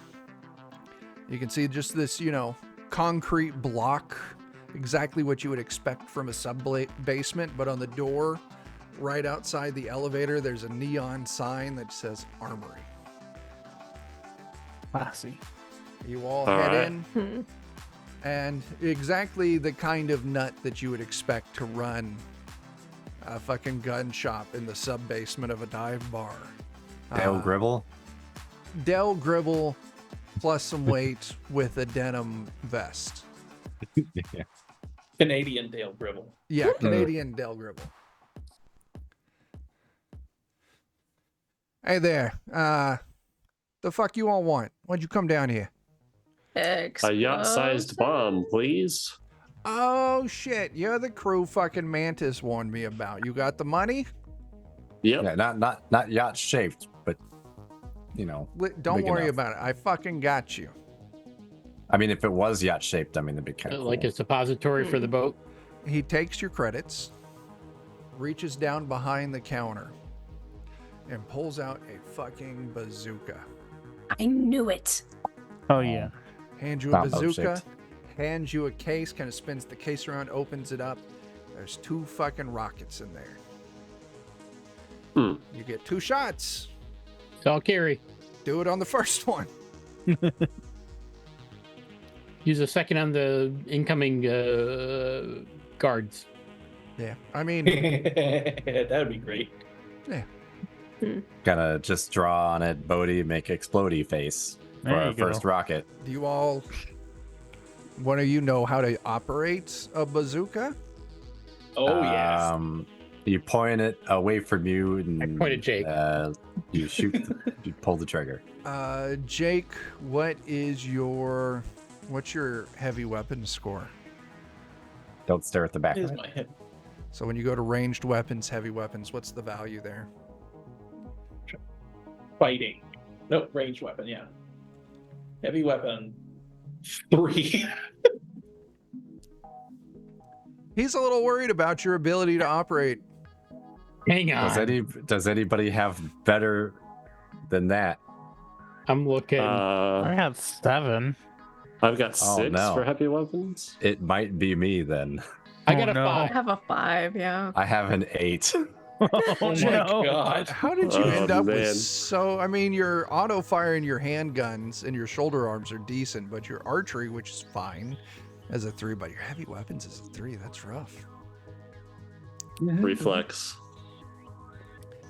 You can see just this, concrete block, exactly what you would expect from a sub basement. But on the door, right outside the elevator, there's a neon sign that says Armory. Classy. You all All head right. in. And exactly the kind of nut that you would expect to run a fucking gun shop in the sub basement of a dive bar. Dale Gribble. Del Gribble plus some weight with a denim vest. Canadian Dale Gribble. Yeah, Canadian Del Gribble. Hey there. The fuck you all want? Why'd you come down here? A yacht-sized bomb, please. Oh shit, you're the crew fucking Mantis warned me about. You got the money? Yep. Yeah, not yacht shaped, but Don't big worry enough. about it. I fucking got you. I mean, if it was yacht shaped, I mean, that'd be kind of cool. Like a suppository for the boat. He takes your credits, reaches down behind the counter, and pulls out a fucking bazooka. I knew it. Oh yeah. Hands you a Not bazooka, boat-shaped. hands you a case, kind of spins the case around, opens it up. There's 2 fucking rockets in there. Hmm. You get 2 shots. So I'll carry. Do it on the first one. Use a second on the incoming guards. Yeah, I mean, That'd be great. Gotta just draw on it, Bodie, make explodey face for There our you go. first rocket. do you all, one of you know how to operate a bazooka? Oh yes. You point it away from you, and I point at Jake. You shoot. You pull the trigger. Jake, what's your heavy weapons score? Don't stare at the back Here's of it. my hip. So when you go to ranged weapons, heavy weapons, what's the value there? Fighting. Nope, ranged weapon, yeah. Heavy weapon. 3. He's a little worried about your ability to operate. Hang on. Does anybody have better than that? I'm looking. I have 7. I've got 6 Oh, no. for heavy weapons. It might be me then. I got Oh, a no. I 5. have a 5, yeah. I have an 8. Oh Oh my no. god. How did you Oh, end up with man. so? I mean, your auto fire and your handguns and your shoulder arms are decent, but your archery, which is fine, as a 3, but your heavy weapons is a 3. That's rough. Reflex.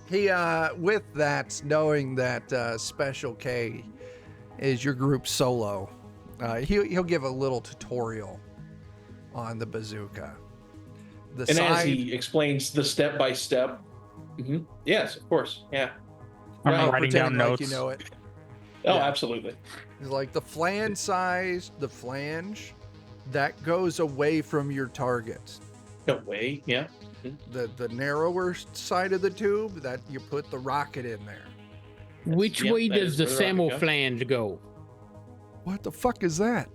He, with that, knowing that Special K is your group solo, he'll give a little tutorial on the bazooka. The And as side, he explains the step by step. Yes, of course. Yeah. I'm Right, writing pretending down like notes. you know it. Oh, Yeah. absolutely. It's like the the flange, that goes away from your target. No way. Yeah. The narrower side of the tube, that you put the rocket in there. Which Yep, way that does is the where the rocket Samo goes. flange go? What the fuck is that?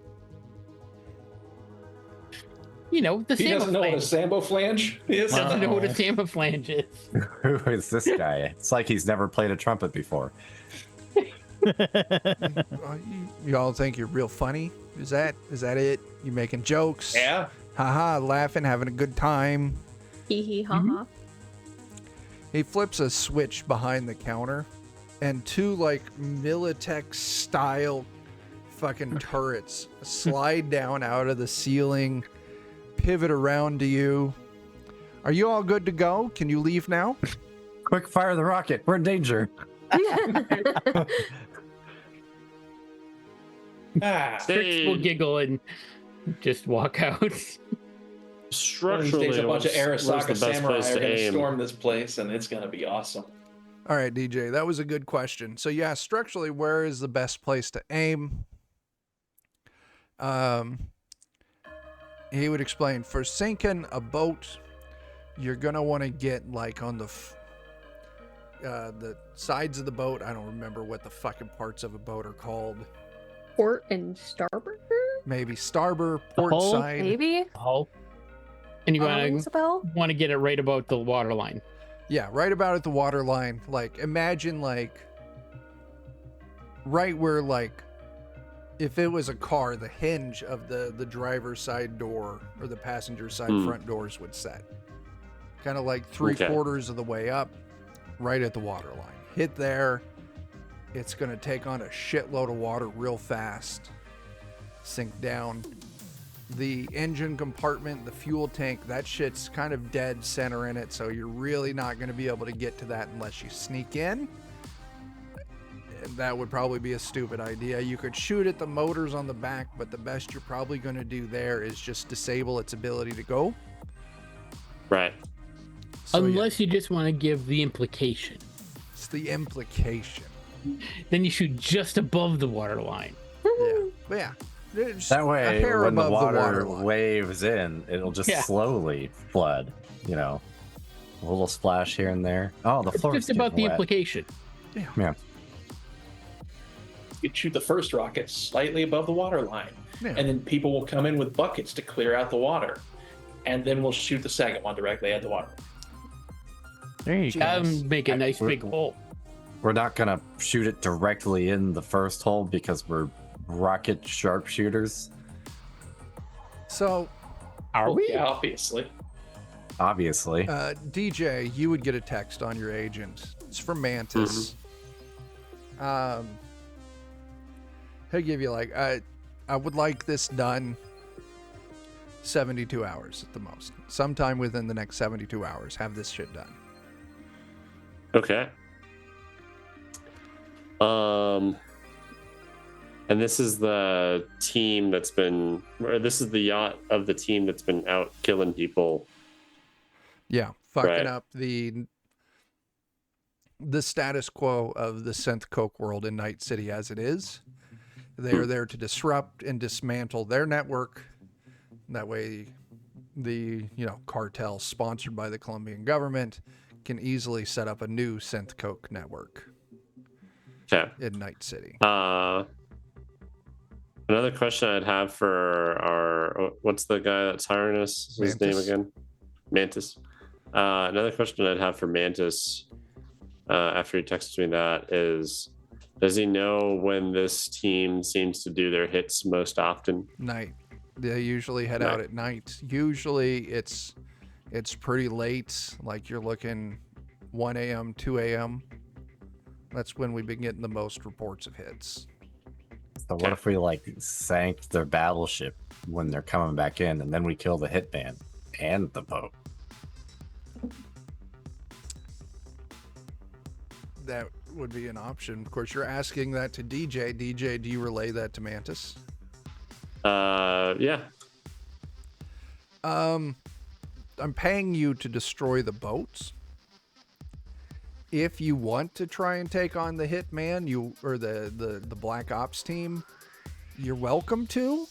You know, the He Samo doesn't know what a flange. Sambo flange is. Doesn't know what a Uh-oh. Samo flange is. Who is this guy? It's like he's never played a trumpet before. Y'all think you're real funny? Is that it? You making jokes? Yeah. Haha, laughing, having a good time. Hee hee ha ha. He flips a switch behind the counter, and two like Militech style fucking turrets slide down out of the ceiling, pivot around to you. Are you all good to go? Can you leave now? Quick, fire the rocket. We're in danger. Trix will giggle and just walk out. One of these Structurally, days, a bunch of where's Arasaka the best samurai place are to going to aim? storm this place, and it's going to be awesome. All right, DJ, that was a good question. So yeah, structurally, where is the best place to aim? He would explain, for sinking a boat, you're gonna want to get like on the sides of the boat. I don't remember what the fucking parts of a boat are called. Port and starboard? Maybe starboard, port hull? side. Maybe? Oh. And you Rings a bell? want to get it right about the water line. Yeah, right about at the water line. Like, imagine like right where like if it was a car, the hinge of the driver's side door or the passenger side front doors would set. Kind of like three-quarters of the way up, right at the water line. Hit there, it's going to take on a shitload of water real fast, sink down. The engine compartment, the fuel tank, that shit's kind of dead center in it, so you're really not going to be able to get to that unless you sneak in. And that would probably be a stupid idea. You could shoot at the motors on the back, but the best you're probably going to do there is just disable its ability to go. Right. So, Unless you just want to give the implication. it's the implication. Then you shoot just above the water line. Yeah. But yeah. Just That a way, hair when the above water line. waves in, it'll just Yeah. slowly flood. You know, a little splash here and there. Oh, the It's floor's just about the getting wet. implication. Yeah. You shoot the first rocket slightly above the water line, Yeah. and then people will come in with buckets to clear out the water, and then we'll shoot the second one directly at the water. There you go. Make a nice big hole. We're not gonna shoot it directly in the first hole because we're rocket sharpshooters. So, Are we? Yeah, obviously. Obviously. DJ, you would get a text on your agent. It's from Mantis. He'll give you like, I would like this done 72 hours at the most. Sometime within the next 72 hours, have this shit done. Okay. And this is the team that's been, or this is the yacht of the team that's been out killing people. Yeah, fucking Right. up the status quo of the synth coke world in Night City as it is. They are there to disrupt and dismantle their network. That way, the cartel sponsored by the Colombian government can easily set up a new synth coke network Okay. in Night City. Another question I'd have for our, what's the guy that's hiring us? What's his name Mantis. again? Mantis. Another question I'd have for Mantis after he texted me that is, does he know when this team seems to do their hits most often? Night. They usually head out Night. at night. Usually it's pretty late. Like you're looking 1 a.m., 2 a.m. That's when we've been getting the most reports of hits. So what if we like sank their battleship when they're coming back in, and then we kill the hitman and the boat? That would be an option. Of course, you're asking that to DJ. DJ, do you relay that to Mantis? Yeah. I'm paying you to destroy the boats. If you want to try and take on the hitman, or the Black Ops team, you're welcome to.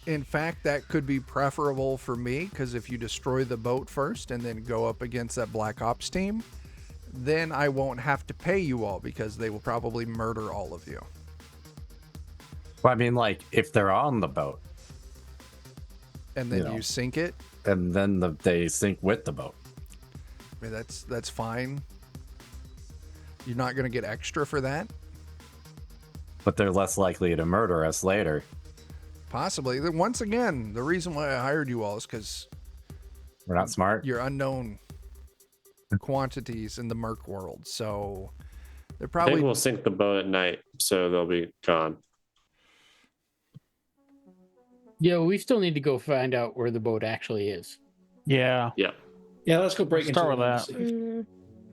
In fact, that could be preferable for me, because if you destroy the boat first and then go up against that Black Ops team, then I won't have to pay you all, because they will probably murder all of you. Well, I mean, like if they're on the boat And then You know. you sink it. and then they sink with the boat. I mean, that's fine. You're not going to get extra for that? But they're less likely to murder us later. Possibly. Then once again, the reason why I hired you all is because We're not smart. you're unknown. quantities in the Merc world, so they're I probably think we'll sink the boat at night, so they'll be gone. Yeah, we still need to go find out where the boat actually is. Yeah. Yeah. Yeah, let's go break into Start with one. that. Mm,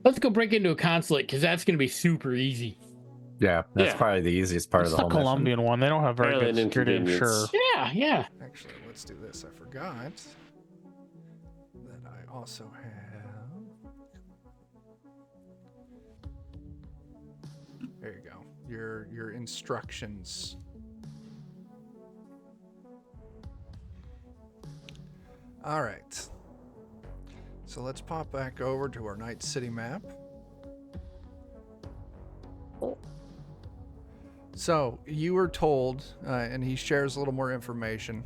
Let's go break into a consulate because that's going to be super easy. Yeah, that's Yeah. probably the easiest part It's of the the whole mission. Colombian one. They don't have very Apparently good an security, I'm sure. inconvenience. Yeah, yeah. actually, let's do this. I forgot that I also have. There you go. Your instructions. All right. So let's pop back over to our Night City map. So you were told, and he shares a little more information,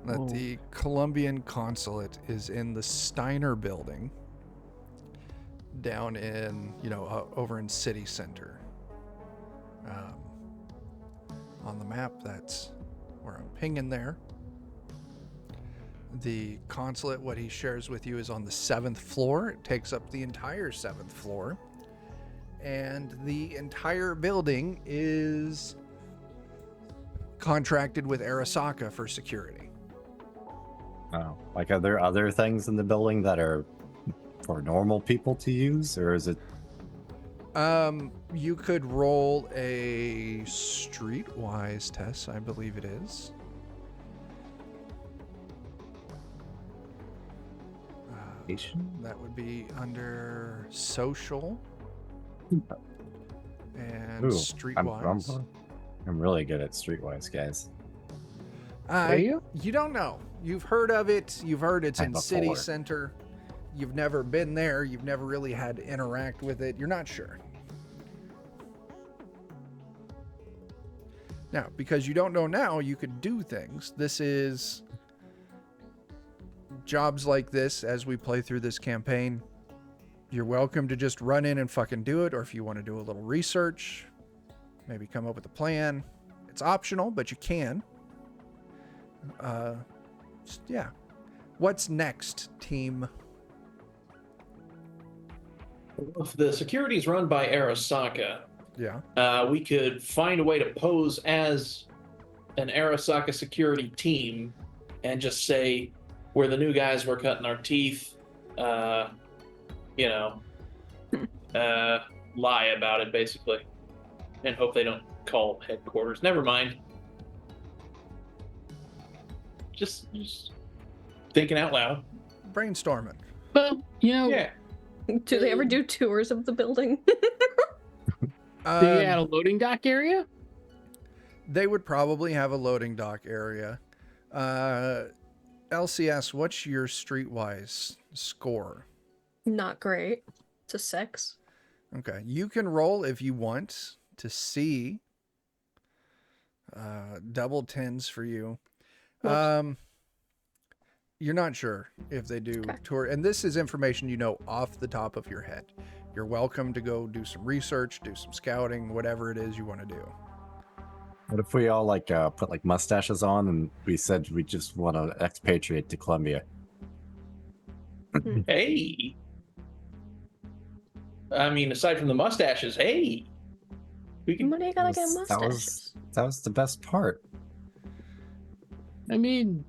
that Oh. the Colombian consulate is in the Steiner building down in, over in City Center. On the map, that's where I'm pinging there. The consulate, what he shares with you, is on the 7th floor. It takes up the entire 7th floor. And the entire building is contracted with Arasaka for security. Oh, like are there other things in the building that are for normal people to use, or is it? You could roll a streetwise test, I believe it is. That would be under social and Ooh, streetwise. I'm really good at streetwise, guys. Are you? You don't know. You've heard of it. You've heard it's in city Before. center. You've never been there. You've never really had to interact with it. You're not sure. Now, because you don't know now, you could do things. This is jobs like this as we play through this campaign. You're welcome to just run in and fucking do it, or if you want to do a little research, maybe come up with a plan. It's optional, but you can. Yeah. What's next, team? If the security is run by Arasaka, Yeah. we could find a way to pose as an Arasaka security team and just say we're the new guys, we're cutting our teeth, lie about it basically, and hope they don't call headquarters. Never mind. Just thinking out loud. Brainstorming. Well, Yeah. do they ever do tours of the building? do you have a loading dock area? They would probably have a loading dock area. LCS, what's your streetwise score? Not great. It's a 6. Okay. You can roll if you want to see double 10s for you. Whoops. You're not sure if they do Okay. tour, and this is information you know off the top of your head. You're welcome to go do some research, do some scouting, whatever it is you want to do. What if we all put mustaches on and we said we just want to expatriate to Colombia? Hey. I mean, aside from the mustaches, hey. We can. When are you gonna get That mustaches? was the best part. I mean,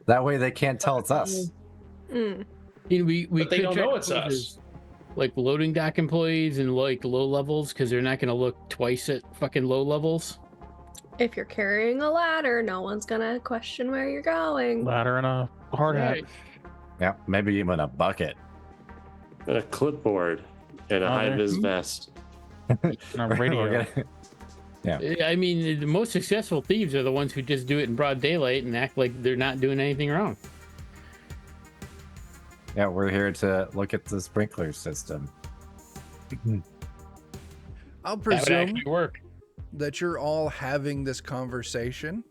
That way they can't tell it's us. Mm. we But they could don't try know to it's pose us. as, like loading dock employees and like low levels because they're not going to look twice at fucking low levels. If you're carrying a ladder, no one's gonna question where you're going. Ladder and a hard hat. Right. Yeah, maybe even a bucket. And a clipboard and a Oh, high there- vis vest. And a radio. We're gonna- I mean, the most successful thieves are the ones who just do it in broad daylight and act like they're not doing anything wrong. Yeah, we're here to look at the sprinkler system. I'll That would presume actually work. that you're all having this conversation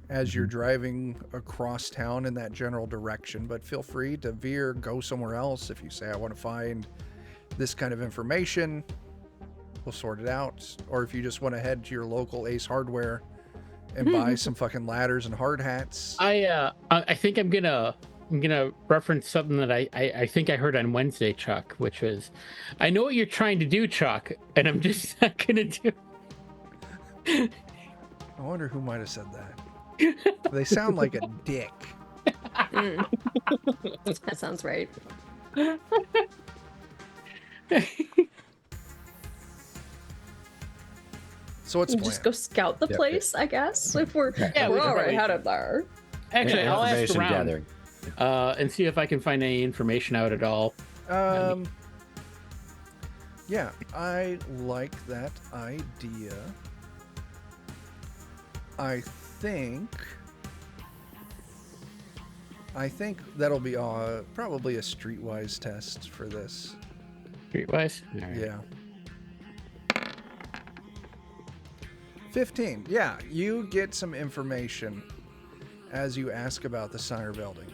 as you're driving across town in that general direction, but feel free to veer, go somewhere else. If you say, I want to find this kind of information, we'll sort it out. Or if you just want to head to your local Ace Hardware and buy some fucking ladders and hard hats. I think I'm gonna I'm gonna reference something that I think I heard on Wednesday, Chuck, which was, I know what you're trying to do, Chuck, and I'm just not gonna do. I wonder who might have said that. They sound like a dick. That sounds right. So what's the We'll just plan? go scout the Yep. place, I guess. If we're Yeah, we we're should already probably- headed there. Actually, I'll ask Information around gathering. and see if I can find any information out at all. Yeah, I like that idea. I think that'll be probably a streetwise test for this. Streetwise? All right. Yeah. 15. Yeah, you get some information as you ask about the Center building.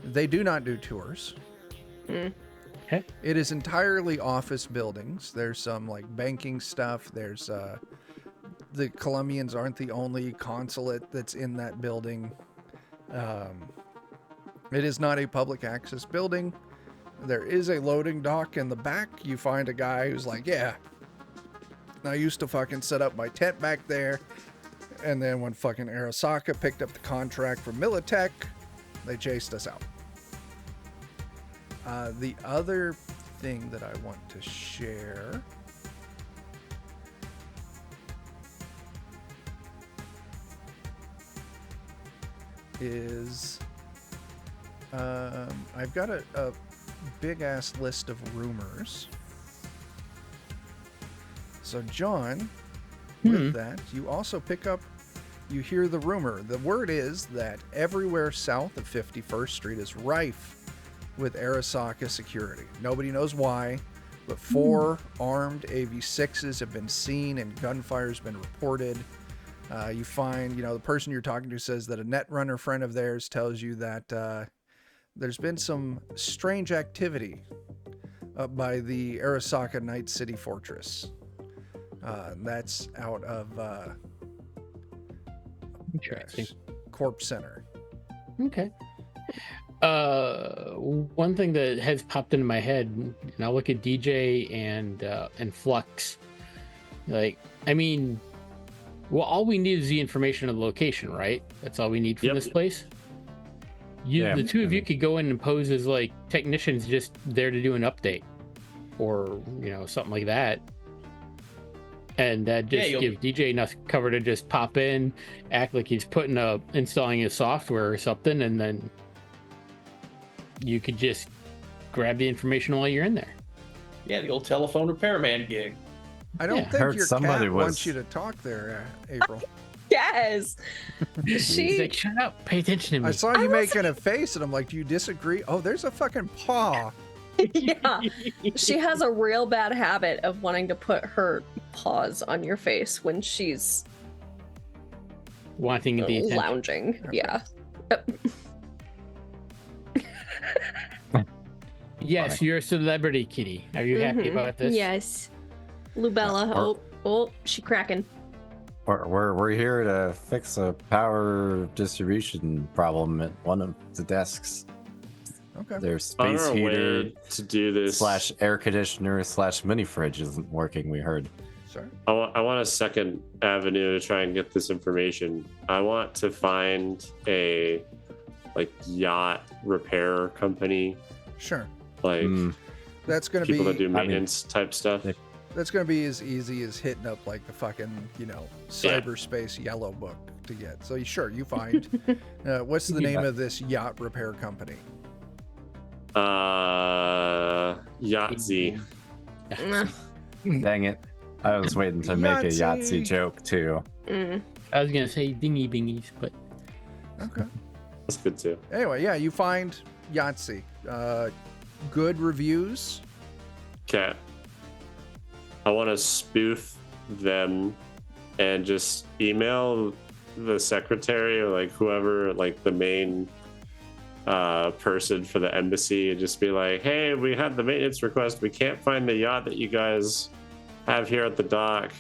They do not do tours. Okay. It is entirely office buildings. There's some like banking stuff. There's the Colombians aren't the only consulate that's in that building. It is not a public access building. There is a loading dock in the back. You find a guy who's like, yeah, I used to fucking set up my tent back there. And then when fucking Arasaka picked up the contract for Militech, they chased us out. The other thing that I want to share is I've got a big ass list of rumors. So John, with that, you also pick up, you hear the rumor. The word is that everywhere south of 51st Street is rife with Arasaka security. Nobody knows why, but 4 armed AV-6s have been seen and gunfire's been reported. You find, the person you're talking to says that a netrunner friend of theirs tells you that there's been some strange activity up by the Arasaka Night City Fortress. That's out of Interesting. Corp Center. Okay. One thing that has popped into my head, and I'll look at DJ and Flux. Like, I mean, well, all we need is the information of the location, right? That's all we need from this place. The two of you could go in and pose as like technicians just there to do an update, or something like that. And that just give DJ enough cover to just pop in, act like he's installing his software or something, and then you could just grab the information while you're in there. Yeah, the old telephone repairman gig. I don't think Heard your somebody cat was- wants you to talk there, April. Yes. He's like, shut up, pay attention to me. I saw you making a face, and I'm like, do you disagree? Oh, there's a fucking paw. Yeah. She has a real bad habit of wanting to put her paws on your face when she's Wanting the attention. lounging. Yeah. Yes, you're a celebrity, Kitty. Are you happy about this? Yes. Lubella. Oh, she cracking. We're here to fix a power distribution problem at one of the desks. Okay. Their On space our heater way to do this / air conditioner / mini fridge isn't working, we heard. Sorry. I want a second avenue to try and get this information. I want to find a yacht repair company, Sure. That's going to people be that do maintenance type stuff. that's going to be as easy as hitting up like the fucking, cyberspace yellow book to get. So sure, you find what's the name of this yacht repair company? Yahtzee. Dang it. I was waiting to make a Yahtzee joke too. I was gonna say dingy bingies, but Okay. That's good too. Anyway, yeah, you find Yahtzee. Good reviews. Okay. I want to spoof them and just email the secretary or whoever, the main person for the embassy, and just be like, hey, we had the maintenance request. We can't find the yacht that you guys have here at the dock.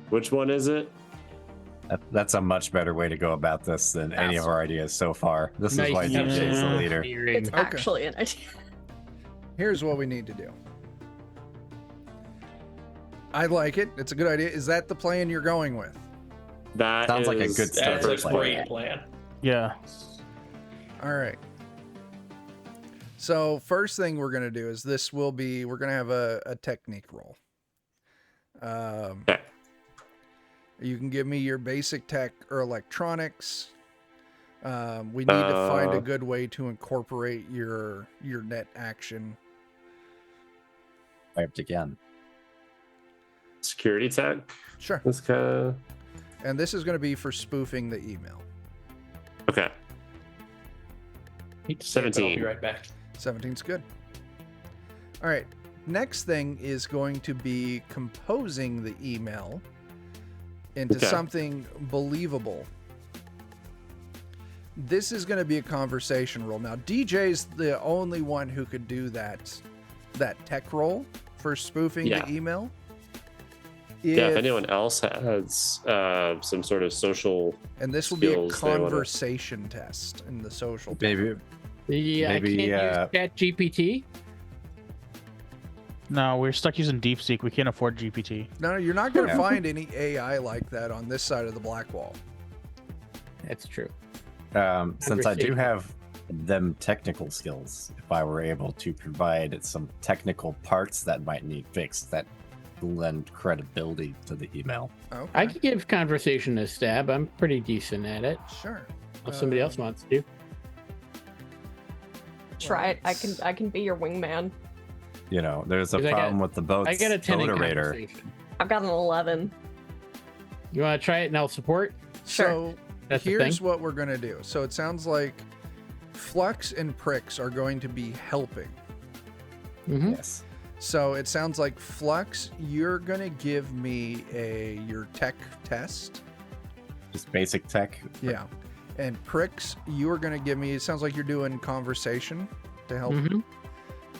Which one is it? That's a much better way to go about this than any of our ideas so far. This is why Nice DJ is the leader. steering. It's actually an idea. Here's what we need to do. I like it. It's a good idea. Is that the plan you're going with? That Sounds like a is good start That's to a the great plan. Yeah. All right. So first thing we're going to do is we're going to have a technique roll. Okay. You can give me your basic tech or electronics. We need to find a good way to incorporate your net action. Wiped again. Security tech. Sure. This kind of And this is going to be for spoofing the email. okay. Hate to say it, but I'll 17. be right back. 17's good. All right. Next thing is going to be composing the email into Okay. something believable. This is going to be a conversation role. Now, DJ's the only one who could do that tech role for spoofing Yeah. the email. Yeah, if anyone else has some sort of social, And this will be a skills they wanna- conversation test in the social. Maybe Yeah, Maybe, I can't use ChatGPT. No, we're stuck using DeepSeek. We can't afford GPT. No, you're not going to Yeah. find any AI like that on this side of the black wall. That's true. since I do Conversation. have them technical skills, if I were able to provide some technical parts that might need fixed, that lend credibility to the email. Okay. I could give conversation a stab. I'm pretty decent at it. Sure. If somebody else wants to. Try it. I can be your wingman. You know, there's a 'Cause I got- problem with the boats. I got a 10 in moderator. conversation. I've got an 11. You want to try it and I'll support? Sure. So That's the here's thing. what we're going to do. So it sounds like Flux and Pricks are going to be helping. Mm-hmm. Yes. So it sounds like Flux, you're going to give me your tech test. Just basic tech. Yeah. And Pricks, you are going to give me, it sounds like you're doing conversation to help. Mm-hmm.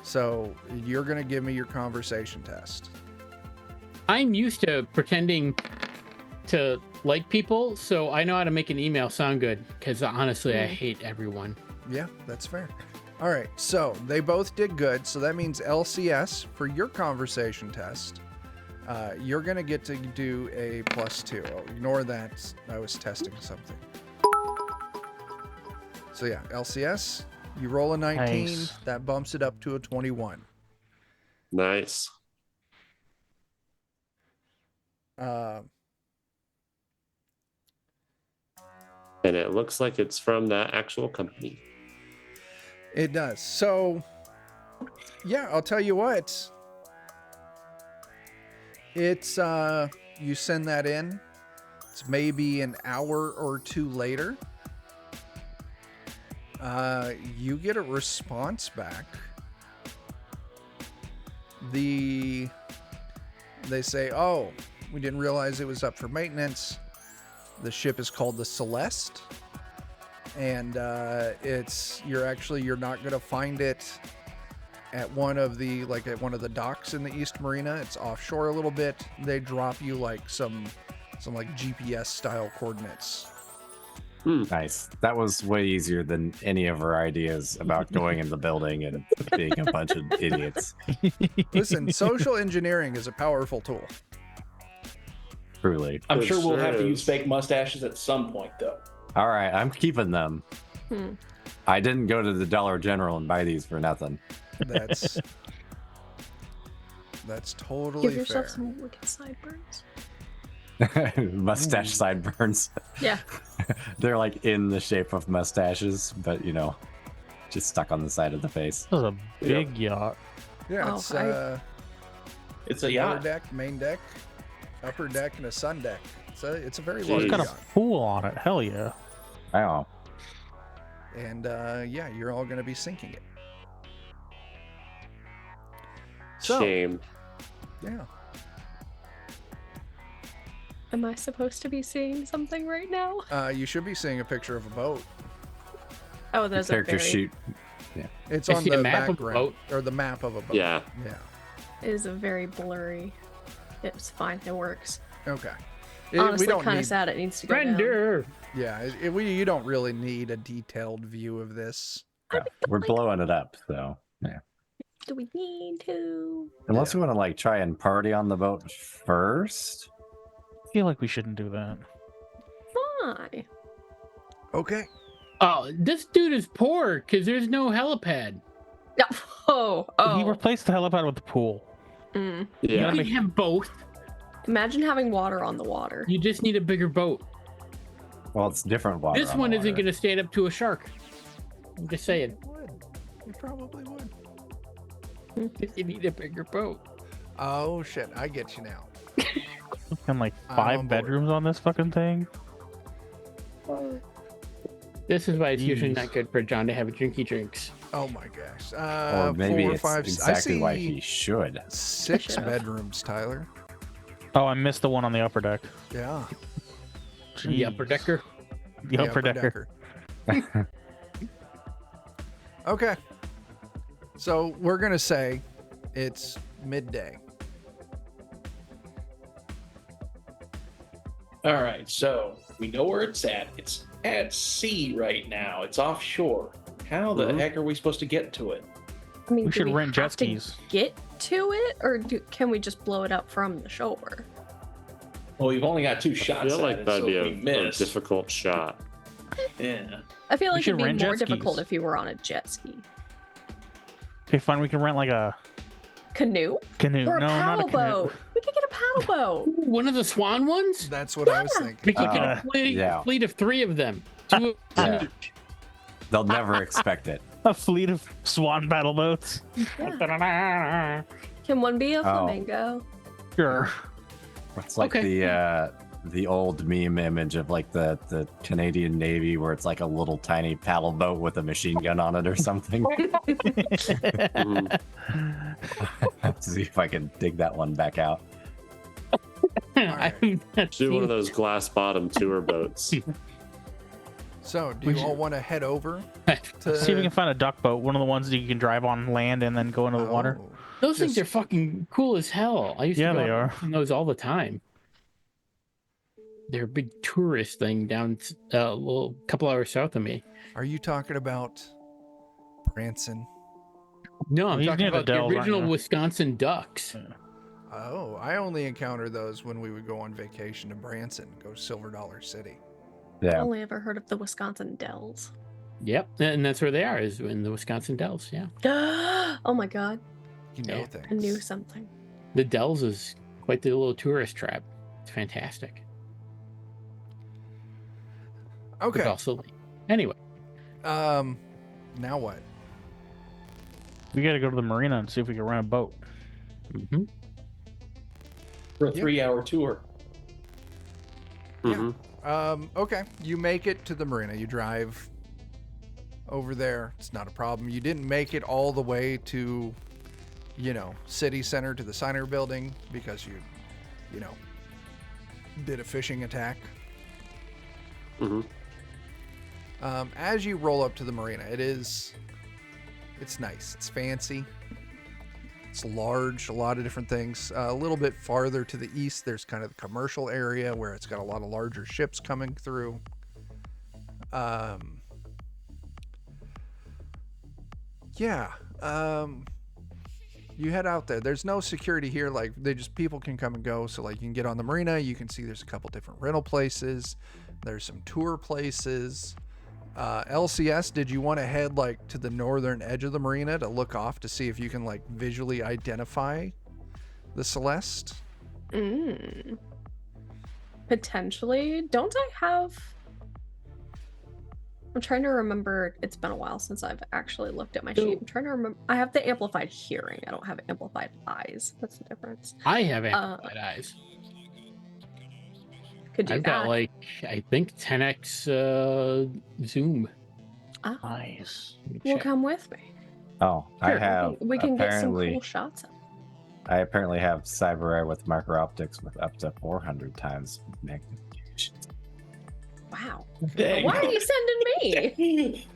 So you're going to give me your conversation test. I'm used to pretending to like people, so I know how to make an email sound good. Because honestly, I hate everyone. Yeah, that's fair. All right. So they both did good. So that means LCS for your conversation test. You're going to get to do a +2. Oh, ignore that. I was testing something. So yeah, LCS, you roll a 19. Nice. That bumps it up to a 21. Nice. And it looks like it's from that actual company. It does. So, yeah, I'll tell you what. It's, you send that in. It's maybe an hour or two later. You get a response back. They say, oh, we didn't realize it was up for maintenance. The ship is called the Celeste. And you're not going to find it at one of the docks in the East Marina. It's offshore a little bit. They drop you like some like GPS style coordinates. Nice. That was way easier than any of our ideas about going in the building and being a bunch of idiots. Listen, social engineering is a powerful tool. Truly. I'm It sure we'll sure have to is. use fake mustaches at some point, though. All right, I'm keeping them. I didn't go to the Dollar General and buy these for nothing. That's totally Give yourself fair. some wicked sideburns. Mustache sideburns. Yeah. They're like in the shape of mustaches, but just stuck on the side of the face. This is a big yacht. Yeah, Oh, it's It's a lower yacht. deck, main deck, upper deck, and a sun deck. It's a very Jeez. large It's got a yacht. pool on it. Hell yeah. Wow. And yeah, you're all going to be sinking it. So, Shame. yeah. Am I supposed to be seeing something right now? You should be seeing a picture of a boat. Oh, there's a Character very, sheet. It's I on see the a map of a background, boat. or the map of a boat. Yeah. Yeah. It is a very blurry. It's fine. It works. Okay. honestly don't kind need- of sad it needs to go down. Render. Yeah, you don't really need a detailed view of this. Yeah, we're blowing it up, so yeah. Do we need to? Unless we want to like try and party on the boat first. I feel like we shouldn't do that. Why? Okay. Oh, this dude is poor because there's no helipad. No. Oh. He replaced the helipad with the pool. Mm. You Yeah. can have both. Imagine having water on the water. You just need a bigger boat. Well, it's different water. This on one the isn't water. going to stand up to a shark. I'm just saying. It would. You probably would. You need a bigger boat. Oh shit! I get you now. And like I'm 5 on board. bedrooms on this fucking thing. This is why it's usually Jeez. not good for John to have drinky drinks. Oh my gosh. Or maybe 4, it's 5, exactly why I see he should. 6 Should've. bedrooms, Tyler. Oh, I missed the one on the upper deck. Yeah. The upper Jeez. decker. The upper decker. Okay. So we're gonna say it's midday. All right, so we know where it's at. It's at sea right now. It's offshore. How the Mhm. heck are we supposed to get to it? I mean, We do should rent jet have to skis. Get to it, or can we just blow it up from the shore? Well, we've only got 2 I shots feel at like it, that'd so be if a we miss. difficult shot. Yeah. I feel We like should it'd be rent more jet difficult skis. if you were on a jet ski. Okay, fine. We can rent like a Canoe? canoe. Or a No, not paddle a canoe. boat. We could get a paddle boat. One of the swan ones? That's what I was Yeah. thinking. We could get Uh, a fleet of 3 of them. 2 Yeah. each. They'll never expect it. A fleet of swan paddle boats. Can one be a Oh. flamingo? Sure. It's like Okay. the old meme image of like the Canadian Navy where it's like a little tiny paddle boat with a machine gun on it or something. Mhm. See if I can dig that one back out. I've not Do one seen- of those glass bottom tour boats. So, do We you should- all want to head over to See if we can find a duck boat, one of the ones that you can drive on land and then go into the water. Oh. Those things Just- are fucking cool as hell. I used Yeah, to go they out are. on those all the time. They're a big tourist thing down a little couple hours south of me. Are you talking about Branson? No, I'm He's talking near the about the Dells, aren't original you? Wisconsin ducks. Oh, I only encountered those when we would go on vacation to Branson, go to Silver Dollar City. Yeah. Only ever heard of the Wisconsin Dells. Yep, and that's where they are, is in the Wisconsin Dells. Yeah, Oh my god, You know Yeah. things. I knew something. the Dells is quite the little tourist trap. It's fantastic. But Okay. also, anyway, Now what? We gotta go to the marina and see if we can rent a boat. mhm. For a Yeah. 3-hour tour. Mhm. Okay. You make it to the marina. You drive over there. It's not a problem. You didn't make it all the way to, city center to the Signer building because you did a fishing attack. Mhm. As you roll up to the marina, it's nice. It's fancy. It's large, a lot of different things. A little bit farther to the east, there's kind of the commercial area where it's got a lot of larger ships coming through. You head out there. There's no security here. Like, people can come and go. So, like, you can get on the marina. You can see there's a couple different rental places. There's some tour places. LCS, did you want to head like to the northern edge of the marina to look off to see if you can like visually identify the Celeste? Potentially. Don't I have... I'm trying to remember. It's been a while since I've actually looked at my sheet. I'm trying to remember. I have the amplified hearing. I don't have amplified eyes. That's the difference. I have amplified eyes. Could do I've that. got like I think 10x zoom. Oh, Nice. Let me well, check. come with me. Oh, I Sure. have We can get some apparently cool shots of it. I apparently have cyber eye with micro optics with up to 400 times magnification. Wow. Dang. Why are you sending me?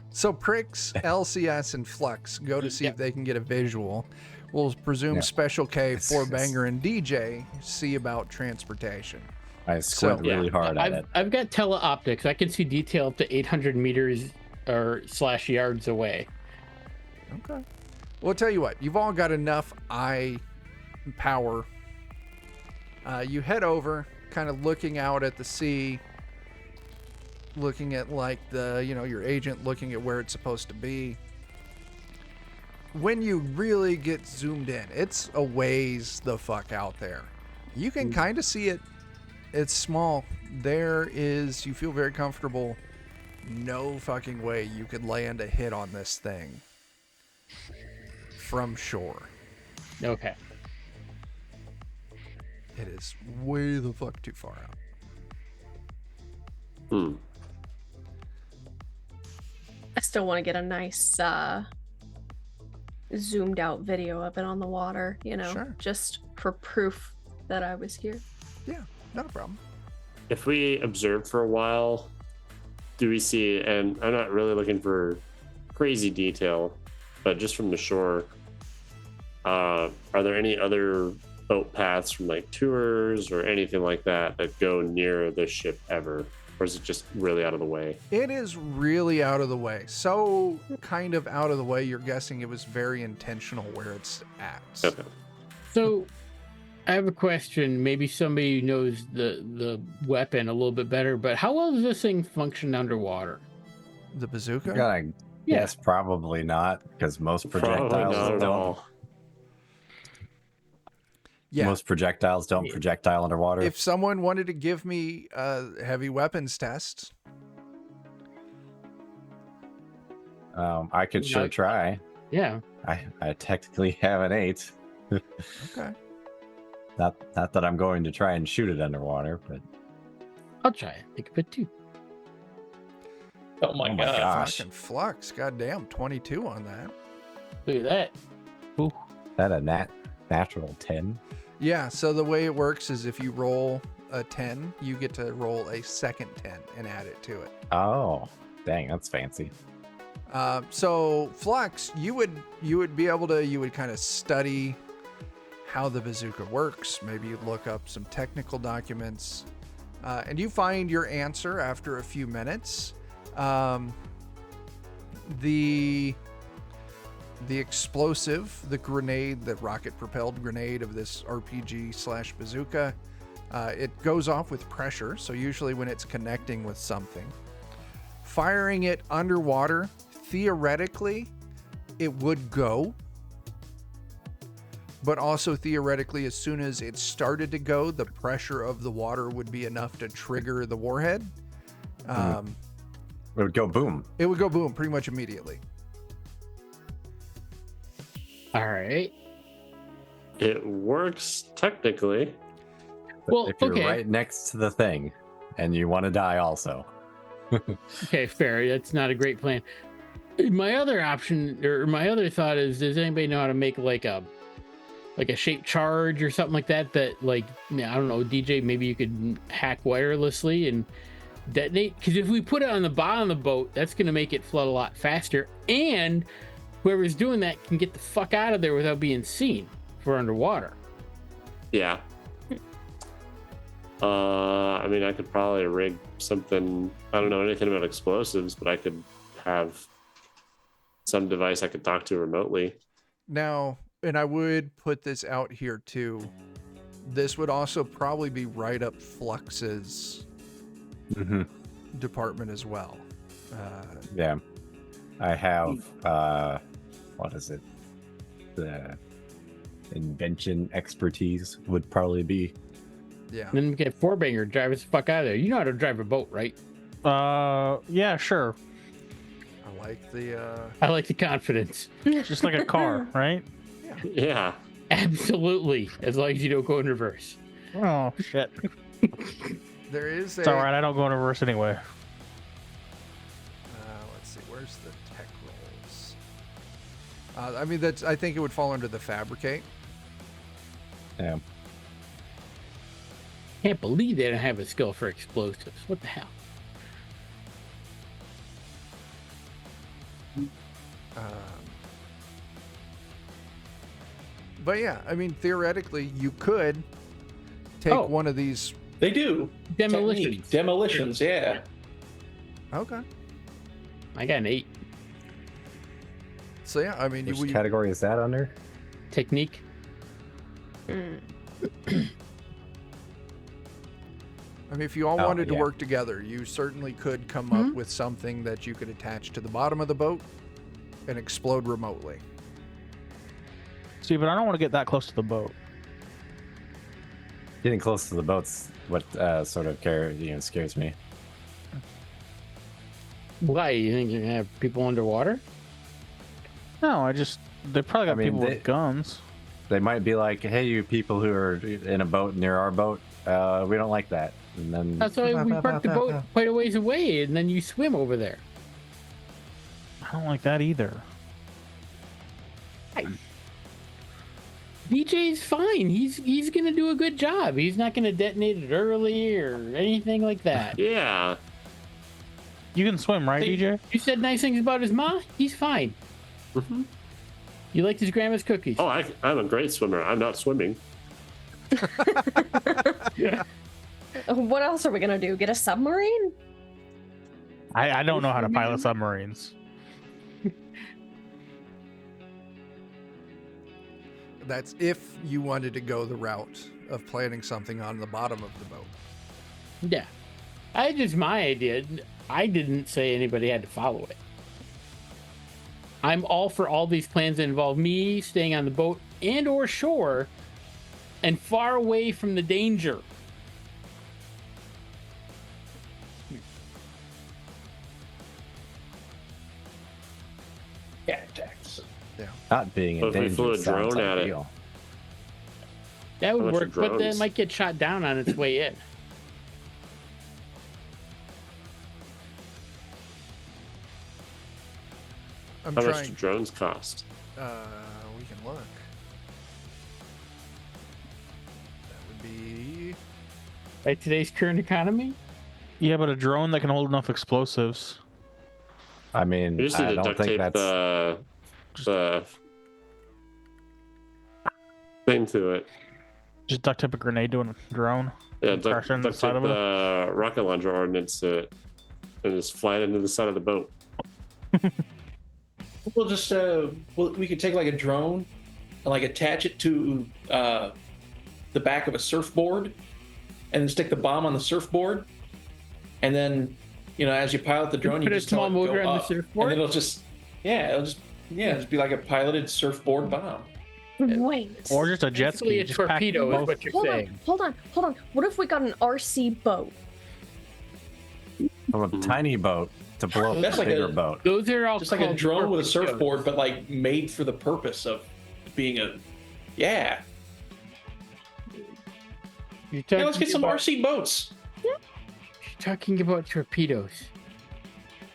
So Prix, LCS, and Flux go to see if they can get a visual. We'll presume Yeah. Special K, It's- Four Banger, and DJ see about transportation. I squint So- really hard at it. I've got teleoptics. I can see detail up to 800 meters or / yards away. Okay. Well, I'll tell you what. You've all got enough eye power. You head over, kind of looking out at the sea, looking at like your agent looking at where it's supposed to be. When you really get zoomed in, it's a ways the fuck out there. You can kind of see it. It's small. You feel very comfortable. No fucking way you could land a hit on this thing from shore. Okay. It is way the fuck too far out. I still want to get a nice zoomed out video of it on the water, Sure. just for proof that I was here. Yeah, not a problem. If we observe for a while, do we see, and I'm not really looking for crazy detail, but just from the shore, are there any other boat paths from like tours or anything like that that go near the ship ever? Or is it just really out of the way? It is really out of the way. So kind of out of the way, you're guessing it was very intentional where it's at. Okay. So I have a question. Maybe somebody knows the weapon a little bit better, but how well does this thing function underwater? The bazooka? I Yeah. guess probably not, because most Probably projectiles not at don't. all. Yeah. Most projectiles don't projectile underwater. If someone wanted to give me a heavy weapons test, I could sure Like- try. Yeah. I technically have an 8. okay. Not that I'm going to try and shoot it underwater, but I'll try it. Think of it too. Oh my Oh my god. gosh. Fucking flux. Goddamn, 22 on that. Look at that. is that a natural 10? Yeah, so the way it works is if you roll a 10, you get to roll a second 10 and add it to it. Oh, dang, that's fancy. So Flux, you would kind of study how the bazooka works. Maybe you'd look up some technical documents, and you find your answer after a few minutes. The explosive, the grenade, the rocket-propelled grenade of this RPG/bazooka, it goes off with pressure. So usually when it's connecting with something, firing it underwater, theoretically, it would go. But also theoretically, as soon as it started to go, the pressure of the water would be enough to trigger the warhead. It would go boom. It would go boom pretty much immediately. All right. It works technically. But Well, if you're okay. right next to the thing and you want to die also. Okay, fair. That's not a great plan. My other option, or my other thought is, does anybody know how to make like a shaped charge or something like that? That, like, I don't know, DJ, maybe you could hack wirelessly and detonate. Because if we put it on the bottom of the boat, that's going to make it flood a lot faster. And whoever's doing that can get the fuck out of there without being seen if we're underwater. Yeah. I mean, I could probably rig something. I don't know anything about explosives, but I could have some device I could talk to remotely. Now, and I would put this out here too. This would also probably be right up Flux's Mm-hmm. department as well. Yeah. I have, what is it? The invention expertise would probably be. Yeah. Then we get Fourbanger drive us the fuck out of there. You know how to drive a boat, right? Yeah, sure. I like the I like the confidence. Just like a car, right? Yeah. Absolutely. As long as you don't go in reverse. Oh shit. there is a It's all right. I don't go in reverse anyway. let's see, where's the tech rolls? I mean, I think it would fall under the fabricate. Yeah. Can't believe they don't have a skill for explosives. What the hell? But yeah, I mean, theoretically, you could take Oh. one of these. They do. Demolitions. Technique. Demolitions, yeah. Okay. I got an 8. So yeah, I mean, Which category is that under? Technique. I mean, if you all Oh, wanted to yeah. work together, you certainly could come up with something that you could attach to the bottom of the boat and explode remotely. See, but I don't want to get that close to the boat. Getting close to the boat's what sort of scares me. Why? You think you're gonna have people underwater? No, they probably got I mean, people with guns. They might be like, "Hey, you people who are in a boat near our boat, we don't like that." And then That's why we parked the boat quite a ways away, and then you swim over there. I don't like that either. DJ's fine. He's gonna do a good job. He's not gonna detonate it early or anything like that. Yeah. You can swim, right, Hey, DJ? You said nice things about his ma. He's fine. Mhm. You liked his grandma's cookies. Oh, I'm a great swimmer. I'm not swimming. What else are we gonna do? Get a submarine? I don't know how to pilot submarines. That's if you wanted to go the route of planting something on the bottom of the boat. Yeah. Just my idea. I didn't say anybody had to follow it. I'm all for all these plans that involve me staying on the boat and or shore and far away from the danger. Cat attacks. not being But in if we flew danger a sounds drone at it. ideal. That How would much are work, but then it drones? might get shot down on its way in. I'm How much trying. do drones cost? We can look. That would be. By today's current economy? Yeah, but a drone that can hold enough explosives. I mean, You just need I to don't duct think tape that's. the thing to it. Just duct tape a grenade to a drone. Yeah, Crash into the duct side tape of it? the rocket launcher ordnance to it, and just fly it into the side of the boat. We'll just we could take like a drone and like attach it to the back of a surfboard, and then stick the bomb on the surfboard, and then as you pilot the drone, you Put a just tell small it to motor go on the up, surfboard? and it'll just just be like a piloted surfboard bomb. Wait. Or just a jet Basically, ski. a Just pack torpedo is both. what you're Hold saying. on. What if we got an RC boat? From a tiny boat to blow up That's a like bigger a- boat. Those are all Just like a called drone with a torpedoes. surfboard, but like made for the purpose of being a You're Yeah, talking let's get some about, RC boats. You're talking about torpedoes.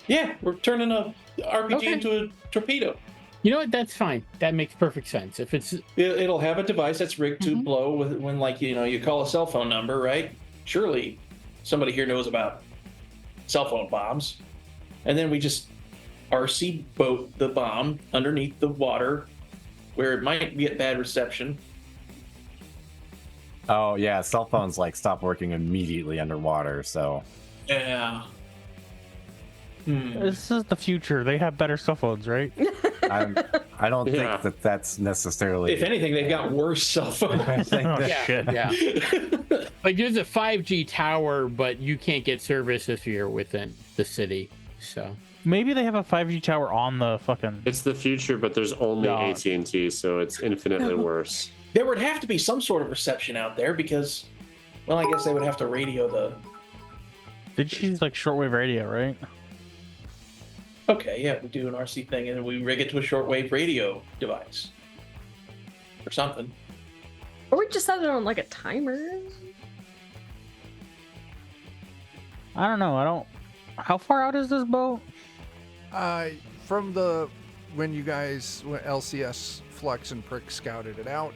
Yeah, we're turning a RPG Okay. into a torpedo. You know what? That's fine. That makes perfect sense. If it's It'll have a device that's rigged to blow with when, like, you call a cell phone number, right? Surely somebody here knows about cell phone bombs. And then we just RC boat the bomb underneath the water where it might get bad reception. Oh yeah, cell phones like stop working immediately underwater. So Yeah. This is the future. They have better cell phones, right? I don't Yeah. think that's necessarily. If anything, they've got worse cell phones. I think Oh, that- yeah, shit. yeah. Like there's a 5G tower, but you can't get service if you're within the city. So Maybe they have a 5G tower on the fucking. It's the future, but there's only No. AT&T, so it's infinitely worse. There would have to be some sort of reception out there because, well, I guess they would have to radio the. Did you use like shortwave radio, right? Okay, yeah, we do an RC thing and then we rig it to a shortwave radio device or something. Or we just set it on like a timer. I don't know. How far out is this boat? From when LCS Flux and Prick scouted it out,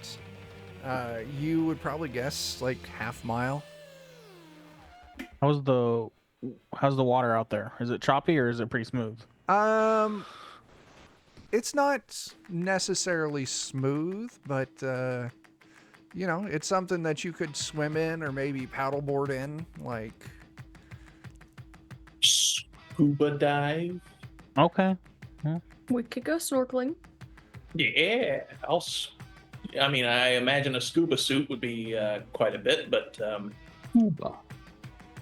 you would probably guess like half mile. How's the water out there? Is it choppy or is it pretty smooth? it's not necessarily smooth, but it's something that you could swim in or maybe paddleboard in. Like, Scuba dive. Okay. We could go snorkeling. Yeah, I mean, I imagine a scuba suit would be quite a bit, but Cuba.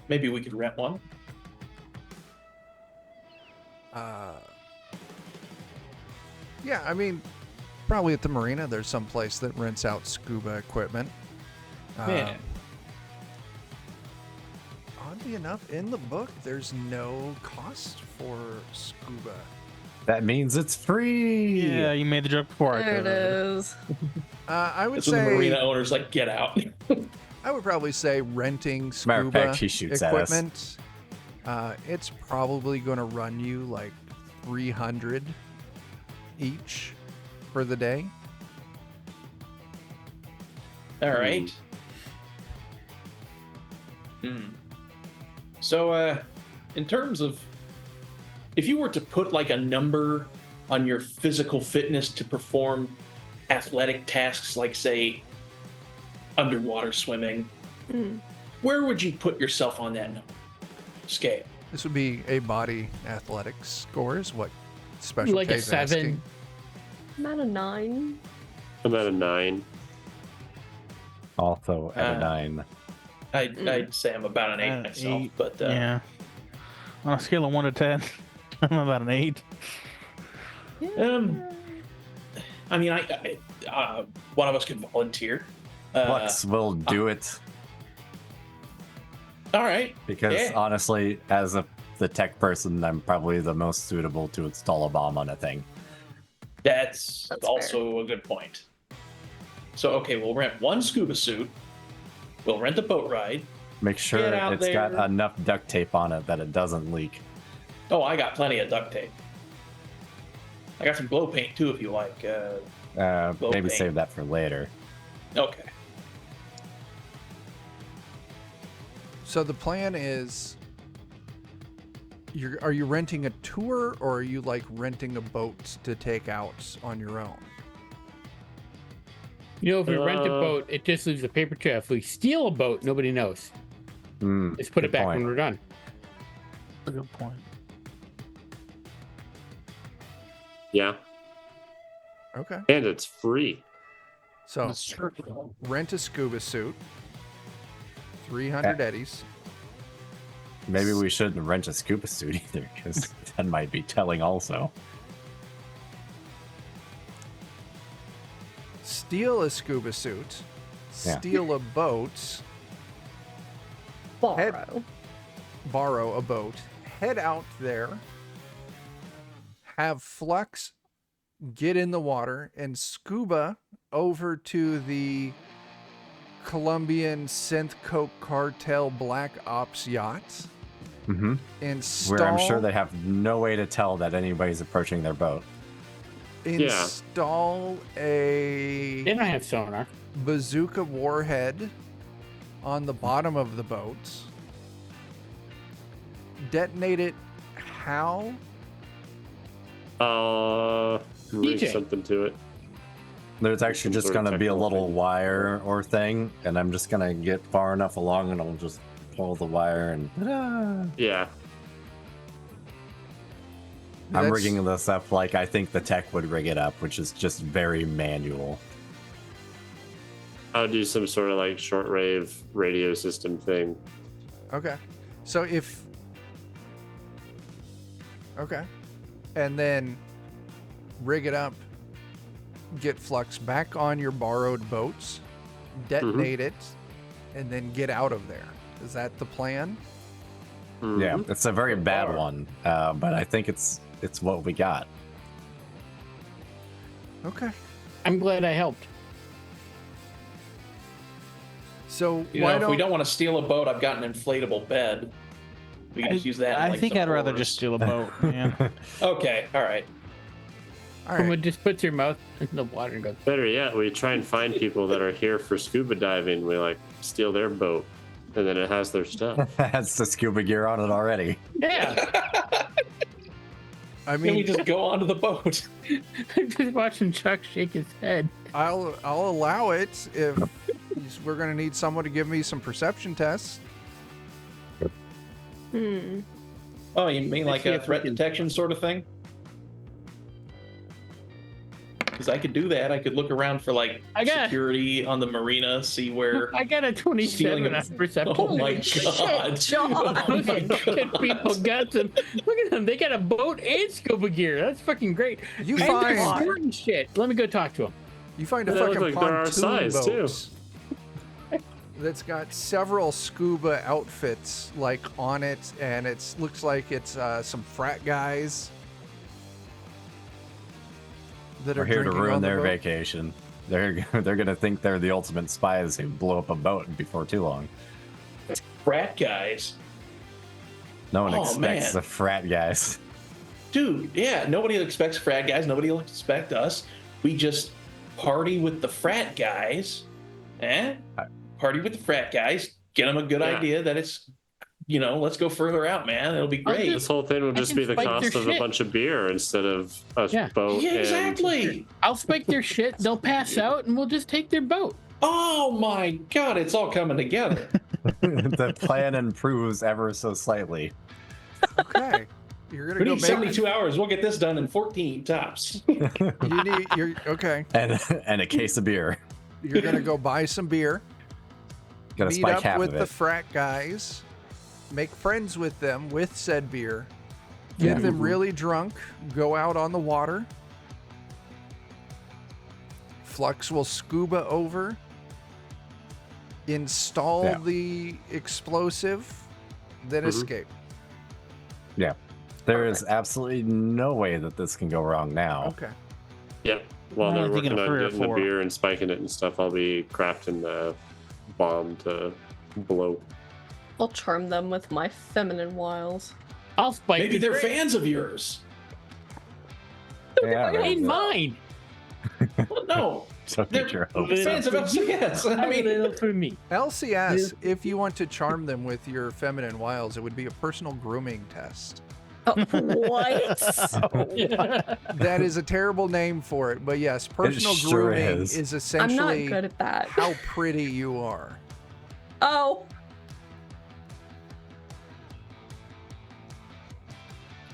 maybe we could rent one. yeah, I mean, probably at the marina, there's some place that rents out scuba equipment. Man, Oddly enough, in the book, there's no cost for scuba. That means it's free. Yeah, you made the joke before. There it is. I would that's when the say marina owner's like, get out. I would probably say renting Matter of scuba fact, he shoots at us. equipment. It's probably going to run you like $300 each for the day. All right. So, in terms of, if you were to put like a number on your physical fitness to perform athletic tasks, like say underwater swimming, where would you put yourself on that number scale? This would be a body athletics scores. What special Like a K's 7. asking? I'm at a 9. I'm at a 9. Also at a 9. I'd say I'm about an 8 myself, 8, but yeah. On a scale of 1 to 10, I'm about an 8. I mean, one of us could volunteer. Lux will do it All right. because Yeah. honestly, as the tech person, I'm probably the most suitable to install a bomb on a thing. That's That's also a good point. So, okay, we'll rent one scuba suit. We'll rent a boat ride. Make sure Get out it's got there. enough duct tape on it that it doesn't leak. Oh, I got plenty of duct tape. I got some glow paint too, if you like. Maybe paint. save that for later. Okay. So the plan is, are you renting a tour or are you like renting a boat to take out on your own? If we rent a boat, it just leaves a paper trail. If we steal a boat, nobody knows. Just put it good back point. when we're done. That's a good point. Yeah. Okay. And it's free. So rent a scuba suit, 300 eddies. Maybe we shouldn't rent a scuba suit either, because that might be telling also. Steal a scuba suit, Yeah. steal a boat, borrow a boat, head out there, have Flux get in the water and scuba over to the Colombian synth coke cartel black ops yacht. Mm-hmm. Install, Where I'm sure they have no way to tell that anybody's approaching their boat. install They a don't have sonar. bazooka warhead on the bottom of the boat. Detonate it how? Rig DJ. something to it. There's actually just Sort of going to be a technical little thing. wire or thing, and I'm just going to get far enough along and I'll just pull the wire and ta-da! Yeah. I'm That's- rigging this up like I think the tech would rig it up, which is just very manual. I'll do some sort of like shortwave radio system thing. Okay. So if... Okay. And then rig it up, get Flux back on your borrowed boats, detonate it, and then get out of there. Is that the plan? Yeah, Mhm. it's a very bad far. one, but I think it's what we got. Okay. I'm glad I helped. So You why know, if don't... we don't want to steal a boat, I've got an inflatable bed. We can just use that. in, I like, think some I'd rather oars. just steal a boat. Yeah. Okay, all right. All Someone right. just puts your mouth in the water and goes, Better yet, we try and find people that are here for scuba diving. We like steal their boat, and then it has their stuff. Has the scuba gear on it already. yeah. I Can we mean, just go onto the boat? I'm just watching Chuck shake his head. I'll allow it if we're gonna need someone to give me some perception tests. Oh, you mean like see a if we threat can- detection sort of thing? Because I could do that. I could look around for like I got- security on the marina, see where. I got a 27 Stealing on a- perception. Oh my Shit, god! John. Oh my Fucking god! people got them. Look at them. They got a boat and scuba gear. That's fucking great. You And they're find squirting shit. Let me go talk to them. you find a They look fucking like they're our pontoon size, too. boat that's got several scuba outfits like on it, and it looks like it's some frat guys that We're are here to drinking ruin on the their boat. vacation. They're gonna think they're the ultimate spies who blow up a boat before too long. Frat guys, No one Oh, expects man. the frat guys. dude. Yeah, nobody expects frat guys. Nobody will expect us. We just party with the frat guys, Party with the frat guys. Get them a good Yeah. idea that it's, let's go further out, man. It'll be great. This whole thing will I just can be the spike their cost of a shit. bunch of beer instead of a Yeah. boat. Yeah, and- exactly. I'll spike their shit. They'll pass out, and we'll just take their boat. Oh my god, it's all coming together. The plan improves ever so slightly. Okay, you're gonna We go need make 72 hours. We'll get this done in 14 tops. you're okay. And a case of beer. You're gonna go buy some beer. Gotta Meet spike up half with of the it. frat guys, make friends with them with said beer, get them really drunk, go out on the water. Flux will scuba over, install Yeah. the explosive, then escape. Yeah. There is absolutely no way that this can go wrong now. Okay. Yeah. While I'm they're only thinking working of on 3 or getting the 4. beer and spiking it and stuff, I'll be crafting the bomb to blow. I'll charm them with my feminine wiles. I'll spike Maybe the they're drink. fans of yours. Yeah, I ain't mine. Well, no, Don't they're get your hopes fans up. of LCS. I A mean, little for me. LCS, if you want to charm them with your feminine wiles, it would be a personal grooming test. Oh, what? That is a terrible name for it, but yes, personal sure grooming is. is I'm not essentially good at that. how pretty you are. Oh.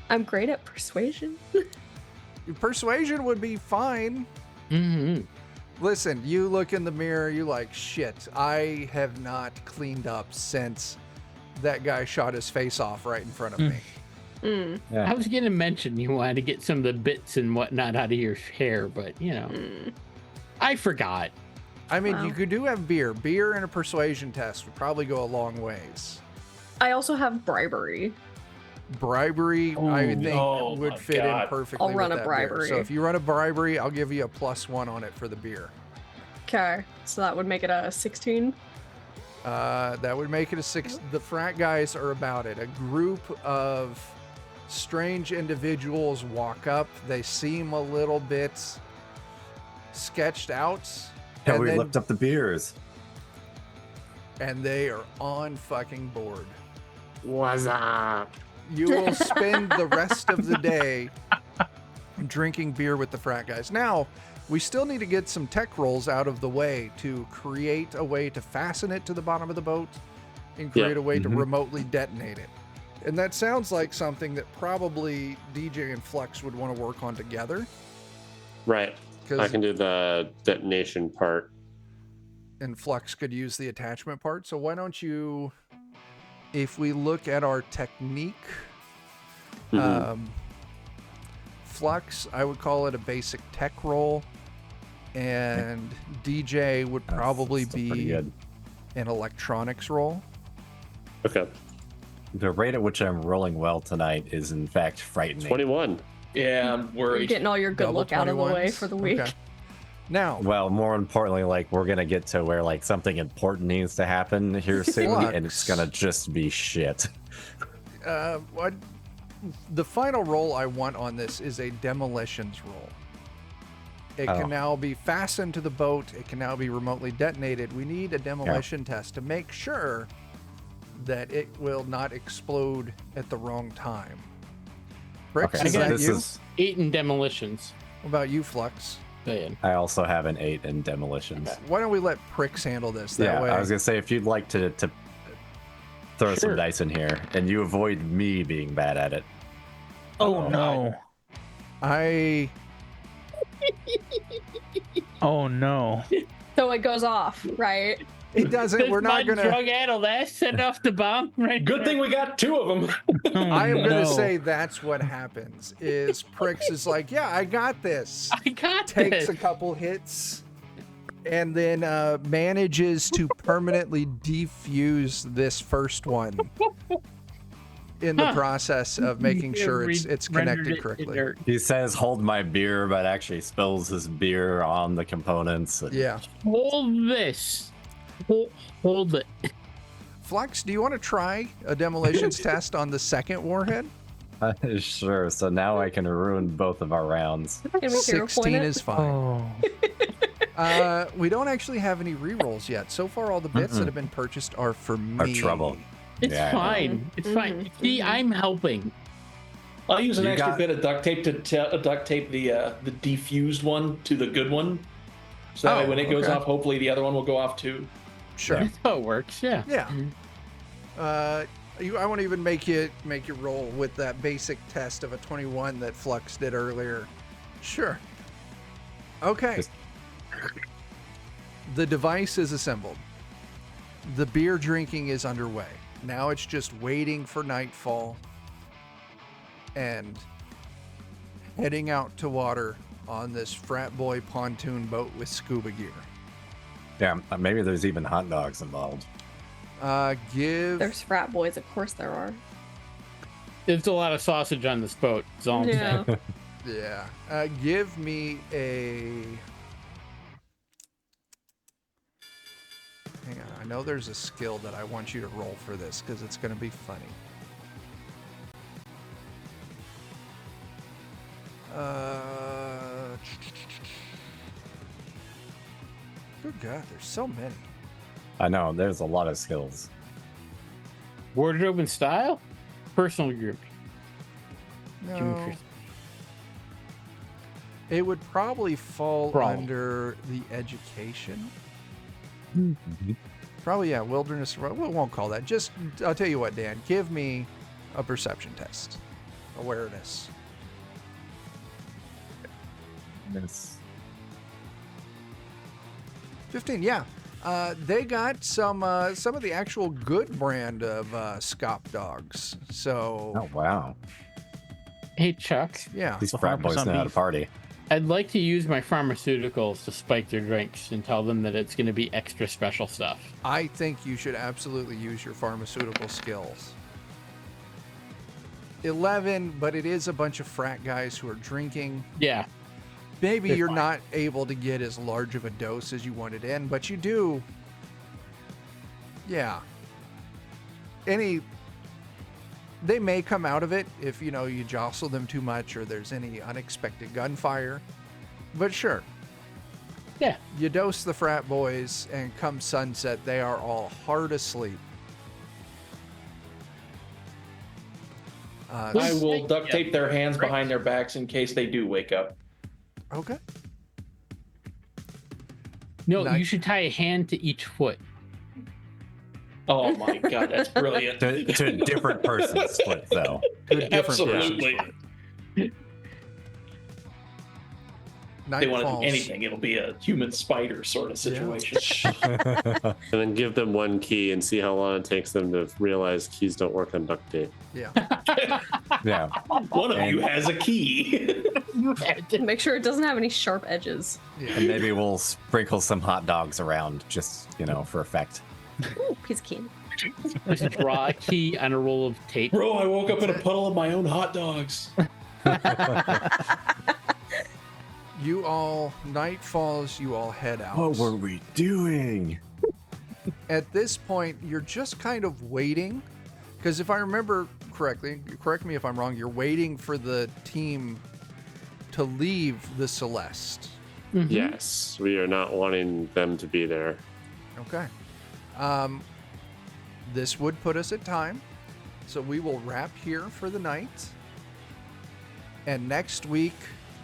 I'm great at persuasion. Persuasion would be fine. Mm-hmm. Listen, you look in the mirror, you like, shit, I have not cleaned up since that guy shot his face off right in front of me. Yeah. I was going to mention you wanted to get some of the bits and whatnot out of your hair, but, I forgot. I mean, Wow. you could do have beer. Beer and a persuasion test would probably go a long ways. I also have bribery. Bribery, I Ooh, think, oh would my fit God. in perfectly. I'll run with a that beer. bribery. So if you run a bribery, I'll give you a +1 on it for the beer. Okay, so that would make it a 16. That would make it a 6. The frat guys are about it. A group of strange individuals walk up. They seem a little bit sketched out. Yeah, and we then- lift up the beers. and they are on fucking board. What's up? You will spend the rest of the day drinking beer with the frat guys. Now, we still need to get some tech rolls out of the way to create a way to fasten it to the bottom of the boat and create Yep. a way to remotely detonate it. And that sounds like something that probably DJ and Flux would want to work on together. Right. I Because can do the detonation part. and Flux could use the attachment part. So why don't you, if we look at our technique, Flux, I would call it a basic tech roll, and DJ would probably That's still pretty be good. an electronics roll. Okay. The rate at which I'm rolling well tonight is in fact frightening. 21. yeah, I'm You're worried. getting all your good Double look out of the way 21s? for the week. Okay. Now, Well, more importantly, like we're gonna get to where like something important needs to happen here soon, and it's Flux. gonna just be shit. what the final roll I want on this is a demolitions roll. It Oh. can now be fastened to the boat. It can now be remotely detonated. We need a demolition test to make sure that it will not explode at the wrong time. Bricks, Okay, is so that this you? is. 8 in demolitions. What about you, Flux? Saying. I also have an 8 in demolitions. Why don't we let Pricks handle this? That Yeah, way. I was gonna say if you'd like to throw some Sure. dice in here, and you avoid me being bad at it. Oh no. Oh no. So it goes off, right? It doesn't. We're not gonna. drug addled ass set off the bomb. Right. Good thing we got 2 of them. Oh, I am gonna no. say that's what happens. Is Pricks is like, yeah, I got this. I got Takes this. a couple hits, and then manages to permanently defuse this first one in the Huh. process of making sure it's Rendered connected it to correctly. dirt. He says, "Hold my beer," but actually spills his beer on the components. and- Yeah. Hold this. Hold it. Flux, do you want to try a demolitions test on the second warhead? Sure. So now I can ruin both of our rounds. Can we hero point 16 it? is fine. Oh. We don't actually have any rerolls yet. So far, all the bits that have been purchased are for me. trouble. It's Yeah, I know. fine. It's fine. See, I'm helping. I'll use an You extra got- bit of duct tape to duct tape the defused one to the good one. So that way when it goes okay. off, hopefully the other one will go off too. Sure. That's how it works. Yeah. Yeah. I won't even make you roll with that basic test of a 21 that Flux did earlier. Sure. Okay. Just- The device is assembled. The beer drinking is underway. Now it's just waiting for nightfall and heading out to water on this frat boy pontoon boat with scuba gear. Yeah, maybe there's even hot dogs involved. There's frat boys, of course there are. There's a lot of sausage on this boat. That's all I'm saying. Yeah. Yeah. Give me a. Hang on. I know there's a skill that I want you to roll for this because it's going to be funny. Good God, there's so many. I know there's a lot of skills. Wardrobe and style? Personal group. No. It would probably fall Brawl. under the education. Probably, yeah, wilderness. We won't call that. Just, I'll tell you what, Dan, give me a perception test. Awareness. It's 15, yeah. They got some of the actual good brand of Scop dogs. So, oh wow, Hey, Chuck. yeah. these frat boys 100% know how to beef. party. I'd like to use my pharmaceuticals to spike their drinks and tell them that it's going to be extra special stuff. I think you should absolutely use your pharmaceutical skills. 11, but it is a bunch of frat guys who are drinking. Yeah. Maybe They're you're fine. not able to get as large of a dose as you wanted in, but you do. Yeah. They may come out of it if, you jostle them too much or there's any unexpected gunfire. But sure. Yeah. You dose the frat boys, and come sunset, they are all hard asleep. I will duct Yeah. tape their hands behind their backs in case they do wake up. Okay. No, Nice. you should tie a hand to each foot. Oh my god, that's brilliant. To a different person's foot, though. To a different Absolutely. person. If they want to do Nightfalls. anything, it'll be a human spider sort of situation. And then give them one key and see how long it takes them to realize keys don't work on duct tape. Yeah. Yeah, One of you has a key. Make sure it doesn't have any sharp edges. and maybe we'll sprinkle some hot dogs around, just for effect. Ooh, piece of candy. Just draw a key on a roll of tape. Bro, I woke up in a puddle of my own hot dogs. You all, night falls, you all head out. What were we doing? At this point, you're just kind of waiting. Because if I remember correctly, correct me if I'm wrong, you're waiting for the team to leave the Celeste. Yes, we are not wanting them to be there. Okay. This would put us at time. So we will wrap here for the night. And next week,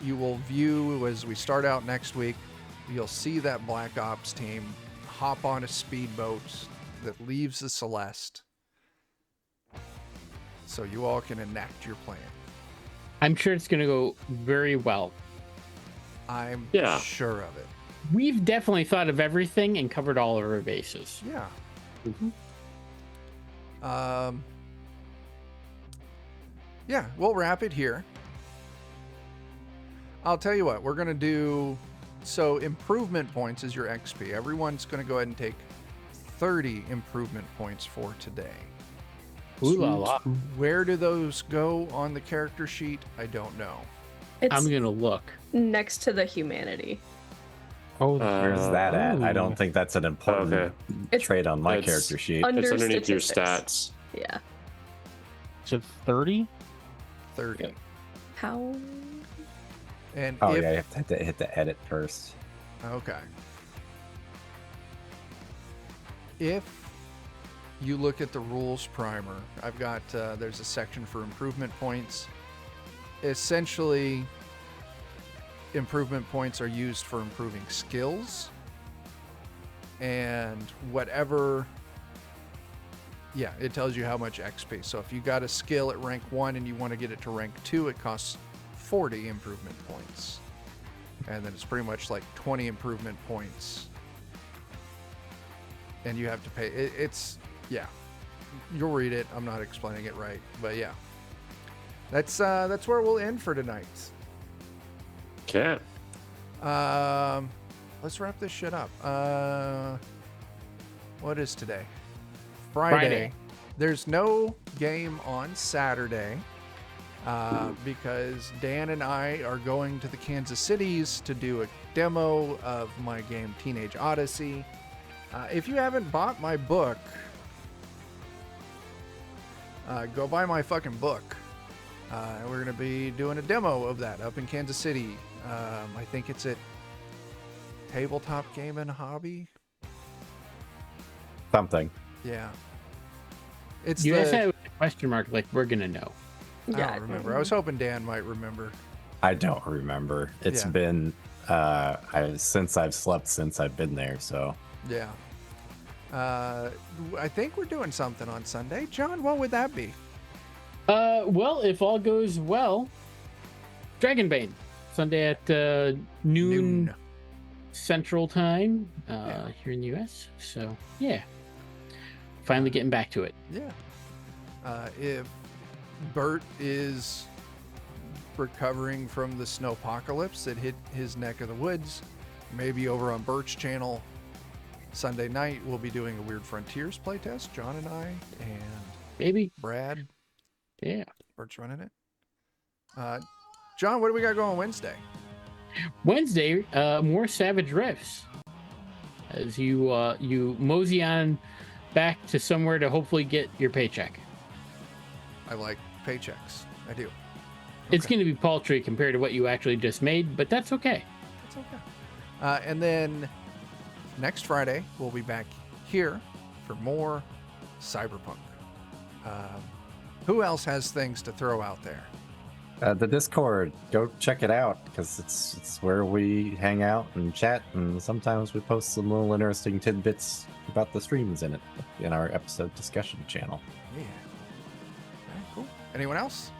you will view, as we start out next week, you'll see that Black Ops team hop on a speedboat that leaves the Celeste. So you all can enact your plan. I'm sure it's going to go very well. I'm sure of it. We've definitely thought of everything and covered all of our bases. Yeah. Yeah, we'll wrap it here. I'll tell you what, we're going to do... So improvement points is your XP. Everyone's going to go ahead and take 30 improvement points for today. Ooh la la. Where do those go on the character sheet? I don't know. It's I'm going to look. next to the humanity. Oh, Where's that at? I don't think that's an important trait on my It's character sheet. It's underneath statistics. your stats. Yeah. is it 30? 30. Yeah. How? And Oh if... yeah, you have to hit the edit first. Okay. If you look at the rules primer, I've got, there's a section for improvement points. Essentially, improvement points are used for improving skills. And whatever, yeah, it tells you how much XP. So if you got a skill at rank 1 and you want to get it to rank 2, it costs 40 improvement points. And then it's pretty much like 20 improvement points. And you have to pay. It's, yeah. You'll read it. I'm not explaining it right. But yeah. That's where we'll end for tonight. Okay. Let's wrap this shit up. What is today? Friday. There's no game on Saturday because Dan and I are going to the Kansas Cities to do a demo of my game Teenage Odyssey. If you haven't bought my book, go buy my fucking book. We're going to be doing a demo of that up in Kansas City. I think it's at Tabletop Game and Hobby. Something. Yeah. It's You the, guys have a question mark, like we're going to know. I don't remember. I was hoping Dan might remember. I don't remember. It's Yeah. been since I've slept since I've been there, so Yeah. I think we're doing something on Sunday. John, what would that be? Well, if all goes well, Dragonbane, Sunday at noon Central Time here in the US. So, yeah. Finally getting back to it. Yeah. If Bert is recovering from the snowpocalypse that hit his neck of the woods, maybe over on Bert's channel Sunday night we'll be doing a Weird Frontiers playtest. John and I and Maybe. Brad. Yeah. Bert's running it. John, what do we got going Wednesday? Wednesday, more Savage Rifts. As you mosey on back to somewhere to hopefully get your paycheck. I like paychecks. I do. It's Okay. going to be paltry compared to what you actually just made, but that's okay. It's okay. And then next Friday, we'll be back here for more Cyberpunk. Who else has things to throw out there? the Discord, go check it out because it's where we hang out and chat, and sometimes we post some little interesting tidbits about the streams in it in our episode discussion channel. Yeah. All right, cool. Anyone else?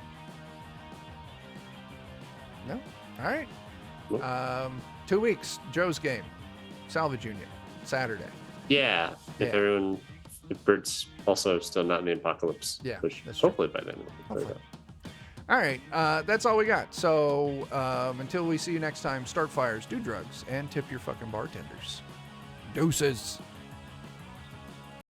No? All right. Nope. 2 weeks, Joe's game, Salvage Union, Saturday. Yeah. If Yeah. everyone, if Bert's also still not in the apocalypse. Yeah, Which that's true. hopefully by then. We'll Hopefully. All right, that's all we got. So until we see you next time, start fires, do drugs, and tip your fucking bartenders. Deuces.